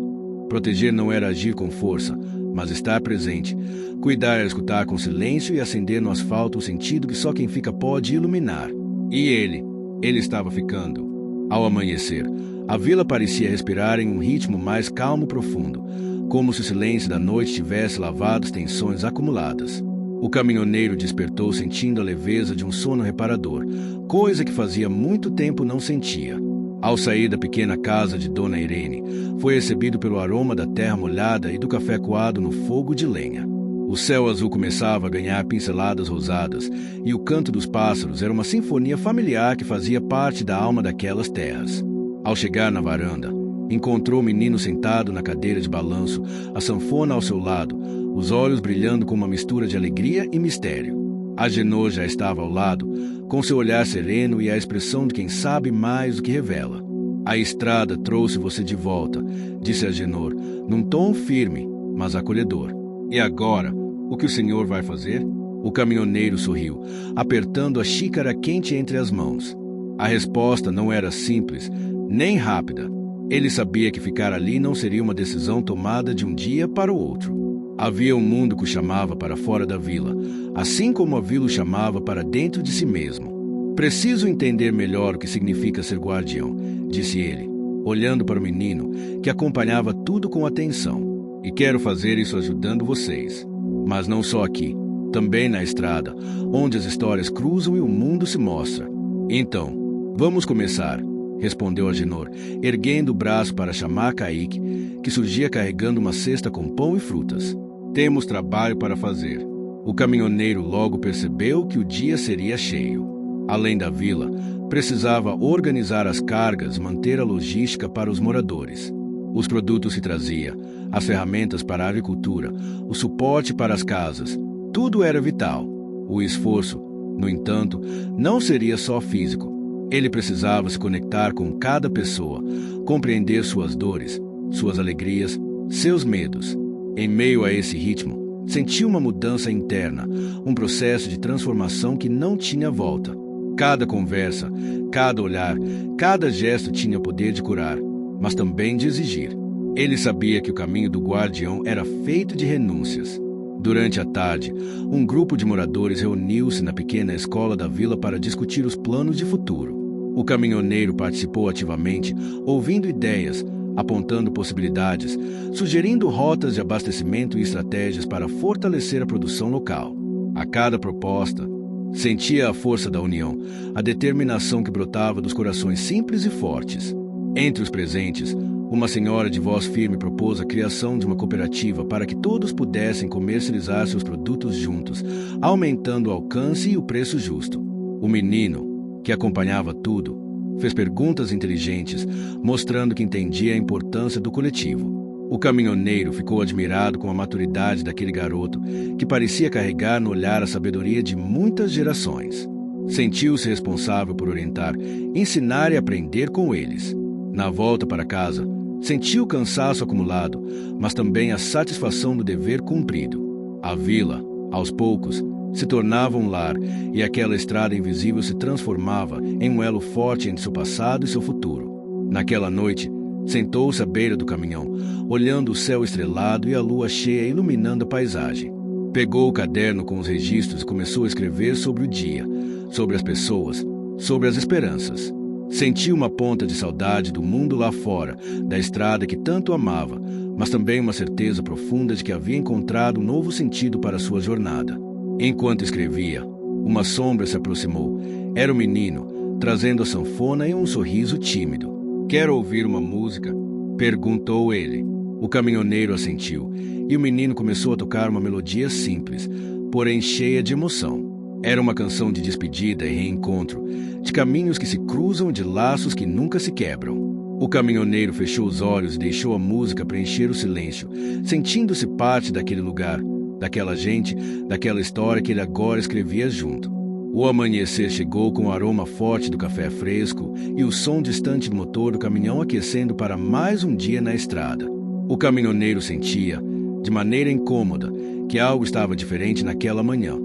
Proteger não era agir com força, mas estar presente. Cuidar era escutar com silêncio e acender no asfalto o sentido que só quem fica pode iluminar. E ele estava ficando. Ao amanhecer, a vila parecia respirar em um ritmo mais calmo e profundo, como se o silêncio da noite tivesse lavado as tensões acumuladas. O caminhoneiro despertou sentindo a leveza de um sono reparador, coisa que fazia muito tempo não sentia. Ao sair da pequena casa de Dona Irene, foi recebido pelo aroma da terra molhada e do café coado no fogo de lenha. O céu azul começava a ganhar pinceladas rosadas, e o canto dos pássaros era uma sinfonia familiar que fazia parte da alma daquelas terras. Ao chegar na varanda, encontrou o menino sentado na cadeira de balanço, a sanfona ao seu lado, os olhos brilhando com uma mistura de alegria e mistério. Agenor já estava ao lado, com seu olhar sereno e a expressão de quem sabe mais do que revela. A estrada trouxe você de volta, disse Agenor, num tom firme, mas acolhedor. E agora, o que o senhor vai fazer? O caminhoneiro sorriu, apertando a xícara quente entre as mãos. A resposta não era simples, nem rápida. Ele sabia que ficar ali não seria uma decisão tomada de um dia para o outro. Havia um mundo que o chamava para fora da vila, assim como a vila o chamava para dentro de si mesmo. Preciso entender melhor o que significa ser guardião, disse ele, olhando para o menino, que acompanhava tudo com atenção. E quero fazer isso ajudando vocês. Mas não só aqui, também na estrada, onde as histórias cruzam e o mundo se mostra. Então, vamos começar, respondeu Agenor, erguendo o braço para chamar Kaique, que surgia carregando uma cesta com pão e frutas. Temos trabalho para fazer. O caminhoneiro logo percebeu que o dia seria cheio. Além da vila, precisava organizar as cargas, manter a logística para os moradores. Os produtos que trazia, as ferramentas para a agricultura, o suporte para as casas, tudo era vital. O esforço, no entanto, não seria só físico. Ele precisava se conectar com cada pessoa, compreender suas dores, suas alegrias, seus medos. Em meio a esse ritmo, sentiu uma mudança interna, um processo de transformação que não tinha volta. Cada conversa, cada olhar, cada gesto tinha o poder de curar, mas também de exigir. Ele sabia que o caminho do guardião era feito de renúncias. Durante a tarde, um grupo de moradores reuniu-se na pequena escola da vila para discutir os planos de futuro. O caminhoneiro participou ativamente, ouvindo ideias, apontando possibilidades, sugerindo rotas de abastecimento e estratégias para fortalecer a produção local. A cada proposta, sentia a força da união, a determinação que brotava dos corações simples e fortes. Entre os presentes, uma senhora de voz firme propôs a criação de uma cooperativa para que todos pudessem comercializar seus produtos juntos, aumentando o alcance e o preço justo. O menino, que acompanhava tudo, fez perguntas inteligentes, mostrando que entendia a importância do coletivo. O caminhoneiro ficou admirado com a maturidade daquele garoto, que parecia carregar no olhar a sabedoria de muitas gerações. Sentiu-se responsável por orientar, ensinar e aprender com eles. Na volta para casa, sentiu o cansaço acumulado, mas também a satisfação do dever cumprido. A vila, aos poucos, se tornava um lar, e aquela estrada invisível se transformava em um elo forte entre seu passado e seu futuro. Naquela noite, sentou-se à beira do caminhão, olhando o céu estrelado e a lua cheia iluminando a paisagem. Pegou o caderno com os registros e começou a escrever sobre o dia, sobre as pessoas, sobre as esperanças. Sentiu uma ponta de saudade do mundo lá fora, da estrada que tanto amava, mas também uma certeza profunda de que havia encontrado um novo sentido para sua jornada. Enquanto escrevia, uma sombra se aproximou. Era o menino, trazendo a sanfona e um sorriso tímido. "Quer ouvir uma música?" perguntou ele. O caminhoneiro assentiu, e o menino começou a tocar uma melodia simples, porém cheia de emoção. Era uma canção de despedida e reencontro, de caminhos que se cruzam, de laços que nunca se quebram. O caminhoneiro fechou os olhos e deixou a música preencher o silêncio, sentindo-se parte daquele lugar, daquela gente, daquela história que ele agora escrevia junto. O amanhecer chegou com o aroma forte do café fresco e o som distante do motor do caminhão aquecendo para mais um dia na estrada. O caminhoneiro sentia, de maneira incômoda, que algo estava diferente naquela manhã,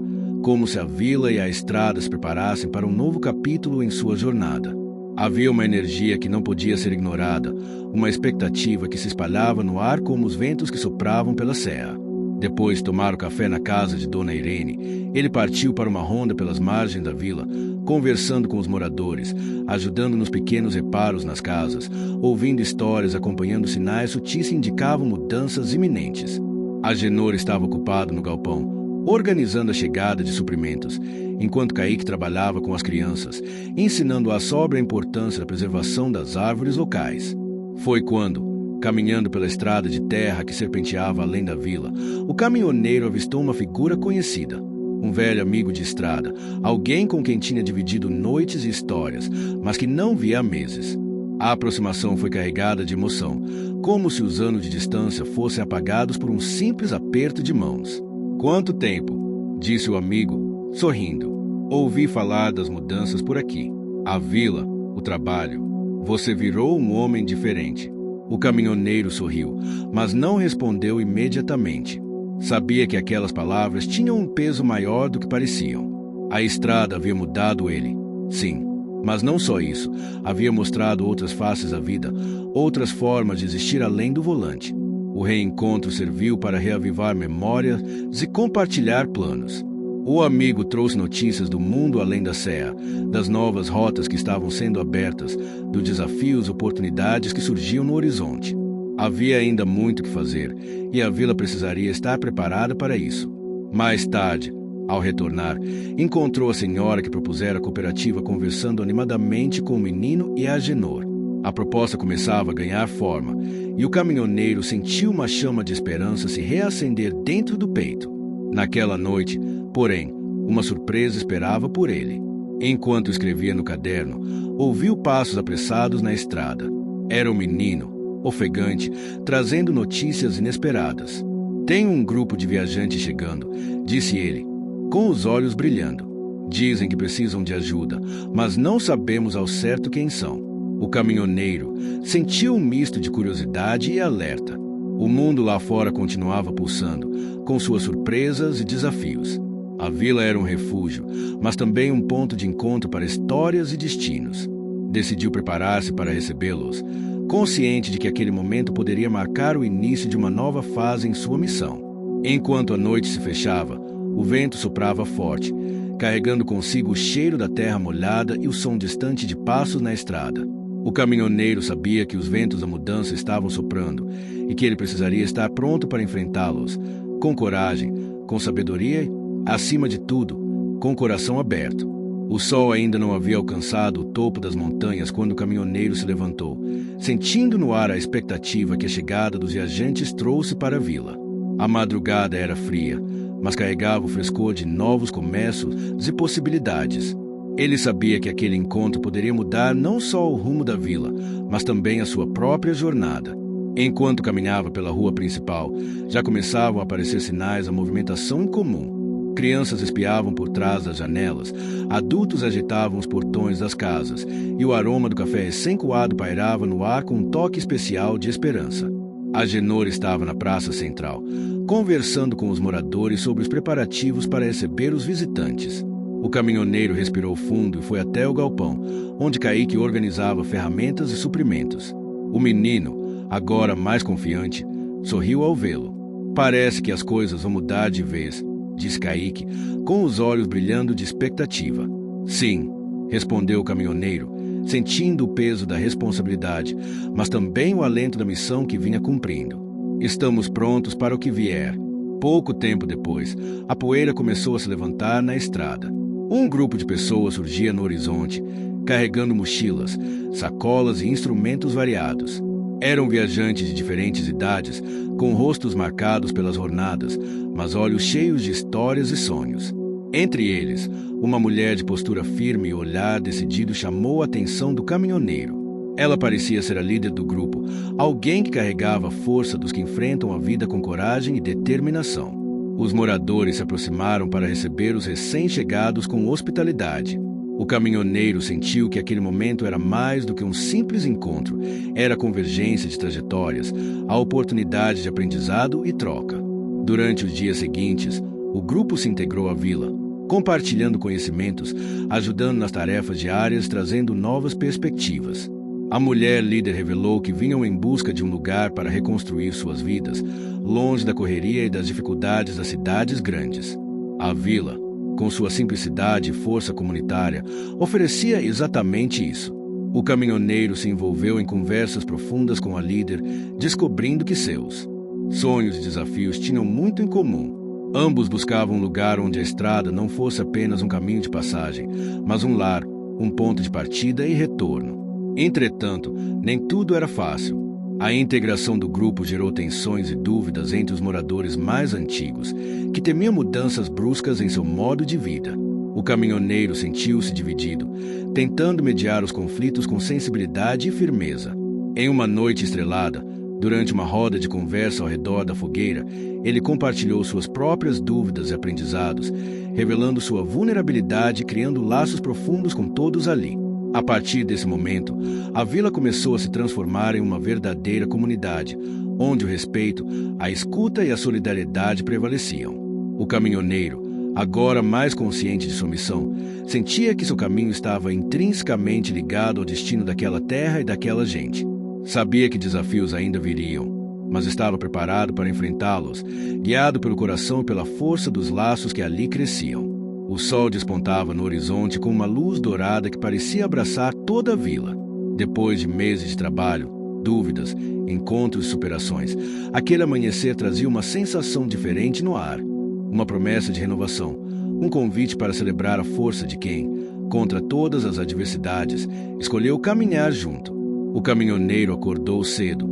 como se a vila e a estrada se preparassem para um novo capítulo em sua jornada. Havia uma energia que não podia ser ignorada, uma expectativa que se espalhava no ar como os ventos que sopravam pela serra. Depois de tomar o café na casa de Dona Irene, ele partiu para uma ronda pelas margens da vila, conversando com os moradores, ajudando nos pequenos reparos nas casas, ouvindo histórias, acompanhando sinais sutis que indicavam mudanças iminentes. Agenor estava ocupado no galpão, organizando a chegada de suprimentos, enquanto Caíque trabalhava com as crianças, ensinando-as sobre a importância da preservação das árvores locais. Foi quando, caminhando pela estrada de terra que serpenteava além da vila, o caminhoneiro avistou uma figura conhecida, um velho amigo de estrada, alguém com quem tinha dividido noites e histórias, mas que não via há meses. A aproximação foi carregada de emoção, como se os anos de distância fossem apagados por um simples aperto de mãos. "Quanto tempo?" disse o amigo, sorrindo. "Ouvi falar das mudanças por aqui. A vila, o trabalho. Você virou um homem diferente." O caminhoneiro sorriu, mas não respondeu imediatamente. Sabia que aquelas palavras tinham um peso maior do que pareciam. A estrada havia mudado ele, sim, mas não só isso. Havia mostrado outras faces da vida, outras formas de existir além do volante. O reencontro serviu para reavivar memórias e compartilhar planos. O amigo trouxe notícias do mundo além da serra, das novas rotas que estavam sendo abertas, dos desafios e oportunidades que surgiam no horizonte. Havia ainda muito que fazer, e a vila precisaria estar preparada para isso. Mais tarde, ao retornar, encontrou a senhora que propusera a cooperativa conversando animadamente com o menino e a Agenor. A proposta começava a ganhar forma, e o caminhoneiro sentiu uma chama de esperança se reacender dentro do peito. Naquela noite, porém, uma surpresa esperava por ele. Enquanto escrevia no caderno, ouviu passos apressados na estrada. Era o menino, ofegante, trazendo notícias inesperadas. "Tem um grupo de viajantes chegando", disse ele, com os olhos brilhando. "Dizem que precisam de ajuda, mas não sabemos ao certo quem são." O caminhoneiro sentiu um misto de curiosidade e alerta. O mundo lá fora continuava pulsando, com suas surpresas e desafios. A vila era um refúgio, mas também um ponto de encontro para histórias e destinos. Decidiu preparar-se para recebê-los, consciente de que aquele momento poderia marcar o início de uma nova fase em sua missão. Enquanto a noite se fechava, o vento soprava forte, carregando consigo o cheiro da terra molhada e o som distante de passos na estrada. O caminhoneiro sabia que os ventos da mudança estavam soprando e que ele precisaria estar pronto para enfrentá-los, com coragem, com sabedoria e, acima de tudo, com o coração aberto. O sol ainda não havia alcançado o topo das montanhas quando o caminhoneiro se levantou, sentindo no ar a expectativa que a chegada dos viajantes trouxe para a vila. A madrugada era fria, mas carregava o frescor de novos começos e possibilidades. Ele sabia que aquele encontro poderia mudar não só o rumo da vila, mas também a sua própria jornada. Enquanto caminhava pela rua principal, já começavam a aparecer sinais da movimentação incomum. Crianças espiavam por trás das janelas, adultos agitavam os portões das casas, e o aroma do café recém-coado pairava no ar com um toque especial de esperança. Agenor estava na praça central, conversando com os moradores sobre os preparativos para receber os visitantes. O caminhoneiro respirou fundo e foi até o galpão, onde Caíque organizava ferramentas e suprimentos. O menino, agora mais confiante, sorriu ao vê-lo. "Parece que as coisas vão mudar de vez", disse Caíque, com os olhos brilhando de expectativa. "Sim", respondeu o caminhoneiro, sentindo o peso da responsabilidade, mas também o alento da missão que vinha cumprindo. Estamos prontos para o que vier. Pouco tempo depois, a poeira começou a se levantar na estrada. Um grupo de pessoas surgia no horizonte, carregando mochilas, sacolas e instrumentos variados. Eram viajantes de diferentes idades, com rostos marcados pelas jornadas, mas olhos cheios de histórias e sonhos. Entre eles, uma mulher de postura firme e olhar decidido chamou a atenção do caminhoneiro. Ela parecia ser a líder do grupo, alguém que carregava a força dos que enfrentam a vida com coragem e determinação. Os moradores se aproximaram para receber os recém-chegados com hospitalidade. O caminhoneiro sentiu que aquele momento era mais do que um simples encontro, era a convergência de trajetórias, a oportunidade de aprendizado e troca. Durante os dias seguintes, o grupo se integrou à vila, compartilhando conhecimentos, ajudando nas tarefas diárias, trazendo novas perspectivas. A mulher líder revelou que vinham em busca de um lugar para reconstruir suas vidas, longe da correria e das dificuldades das cidades grandes. A vila, com sua simplicidade e força comunitária, oferecia exatamente isso. O caminhoneiro se envolveu em conversas profundas com a líder, descobrindo que seus sonhos e desafios tinham muito em comum. Ambos buscavam um lugar onde a estrada não fosse apenas um caminho de passagem, mas um lar, um ponto de partida e retorno. Entretanto, nem tudo era fácil. A integração do grupo gerou tensões e dúvidas entre os moradores mais antigos, que temiam mudanças bruscas em seu modo de vida. O caminhoneiro sentiu-se dividido, tentando mediar os conflitos com sensibilidade e firmeza. Em uma noite estrelada, durante uma roda de conversa ao redor da fogueira, ele compartilhou suas próprias dúvidas e aprendizados, revelando sua vulnerabilidade e criando laços profundos com todos ali. A partir desse momento, a vila começou a se transformar em uma verdadeira comunidade, onde o respeito, a escuta e a solidariedade prevaleciam. O caminhoneiro, agora mais consciente de sua missão, sentia que seu caminho estava intrinsecamente ligado ao destino daquela terra e daquela gente. Sabia que desafios ainda viriam, mas estava preparado para enfrentá-los, guiado pelo coração e pela força dos laços que ali cresciam. O sol despontava no horizonte com uma luz dourada que parecia abraçar toda a vila. Depois de meses de trabalho, dúvidas, encontros e superações, aquele amanhecer trazia uma sensação diferente no ar. Uma promessa de renovação, um convite para celebrar a força de quem, contra todas as adversidades, escolheu caminhar junto. O caminhoneiro acordou cedo,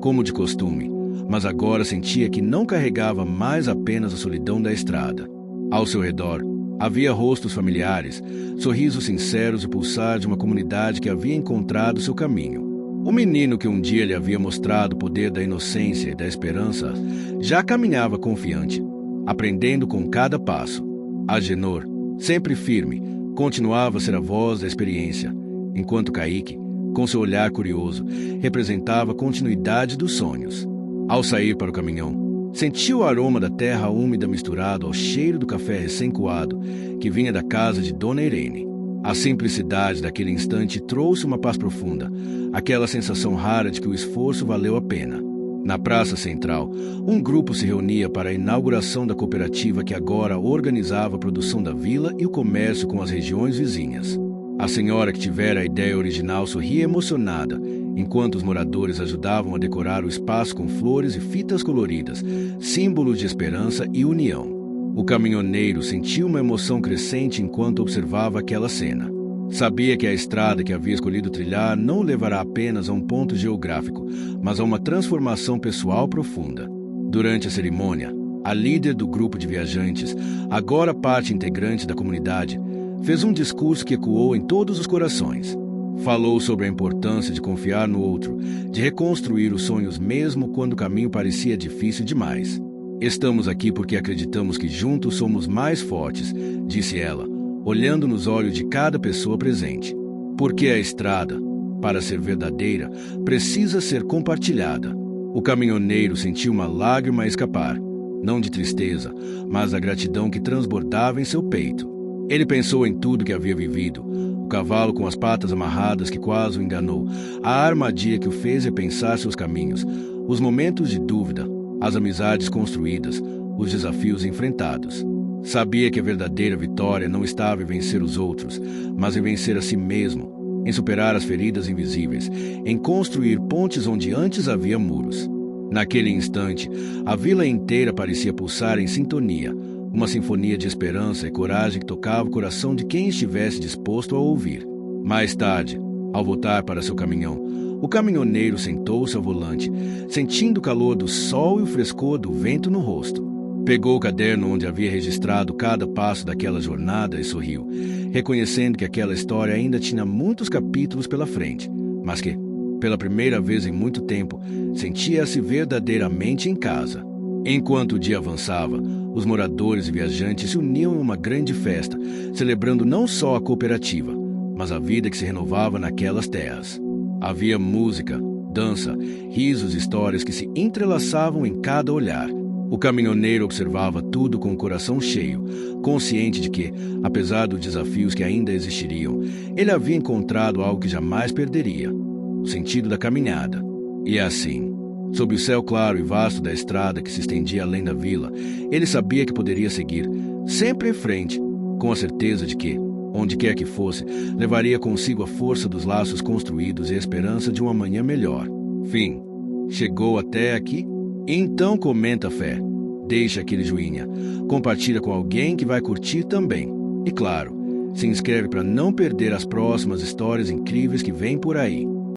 como de costume, mas agora sentia que não carregava mais apenas a solidão da estrada. Ao seu redor, havia rostos familiares, sorrisos sinceros e pulsar de uma comunidade que havia encontrado seu caminho. O menino que um dia lhe havia mostrado o poder da inocência e da esperança já caminhava confiante, aprendendo com cada passo. Agenor, sempre firme, continuava a ser a voz da experiência, enquanto Kaique, com seu olhar curioso, representava a continuidade dos sonhos. Ao sair para o caminhão, sentiu o aroma da terra úmida misturado ao cheiro do café recém-coado que vinha da casa de Dona Irene. A simplicidade daquele instante trouxe uma paz profunda, aquela sensação rara de que o esforço valeu a pena. Na praça central, um grupo se reunia para a inauguração da cooperativa que agora organizava a produção da vila e o comércio com as regiões vizinhas. A senhora que tivera a ideia original sorria emocionada, enquanto os moradores ajudavam a decorar o espaço com flores e fitas coloridas, símbolos de esperança e união. O caminhoneiro sentiu uma emoção crescente enquanto observava aquela cena. Sabia que a estrada que havia escolhido trilhar não o levará apenas a um ponto geográfico, mas a uma transformação pessoal profunda. Durante a cerimônia, a líder do grupo de viajantes, agora parte integrante da comunidade, fez um discurso que ecoou em todos os corações. Falou sobre a importância de confiar no outro, de reconstruir os sonhos mesmo quando o caminho parecia difícil demais. Estamos aqui porque acreditamos que juntos somos mais fortes, disse ela, olhando nos olhos de cada pessoa presente. Porque a estrada, para ser verdadeira, precisa ser compartilhada. O caminhoneiro sentiu uma lágrima a escapar, não de tristeza, mas da gratidão que transbordava em seu peito. Ele pensou em tudo que havia vivido, o cavalo com as patas amarradas que quase o enganou, a armadilha que o fez repensar seus caminhos, os momentos de dúvida, as amizades construídas, os desafios enfrentados. Sabia que a verdadeira vitória não estava em vencer os outros, mas em vencer a si mesmo, em superar as feridas invisíveis, em construir pontes onde antes havia muros. Naquele instante, a vila inteira parecia pulsar em sintonia, uma sinfonia de esperança e coragem que tocava o coração de quem estivesse disposto a ouvir. Mais tarde, ao voltar para seu caminhão, o caminhoneiro sentou-se ao volante, sentindo o calor do sol e o frescor do vento no rosto. Pegou o caderno onde havia registrado cada passo daquela jornada e sorriu, reconhecendo que aquela história ainda tinha muitos capítulos pela frente, mas que, pela primeira vez em muito tempo, sentia-se verdadeiramente em casa. Enquanto o dia avançava, os moradores e viajantes se uniam em uma grande festa, celebrando não só a cooperativa, mas a vida que se renovava naquelas terras. Havia música, dança, risos e histórias que se entrelaçavam em cada olhar. O caminhoneiro observava tudo com o coração cheio, consciente de que, apesar dos desafios que ainda existiriam, ele havia encontrado algo que jamais perderia: o sentido da caminhada. E assim, sob o céu claro e vasto da estrada que se estendia além da vila, ele sabia que poderia seguir, sempre em frente, com a certeza de que, onde quer que fosse, levaria consigo a força dos laços construídos e a esperança de um amanhã melhor. Fim. Chegou até aqui? Então comenta a fé, deixa aquele joinha, compartilha com alguém que vai curtir também. E claro, se inscreve para não perder as próximas histórias incríveis que vêm por aí.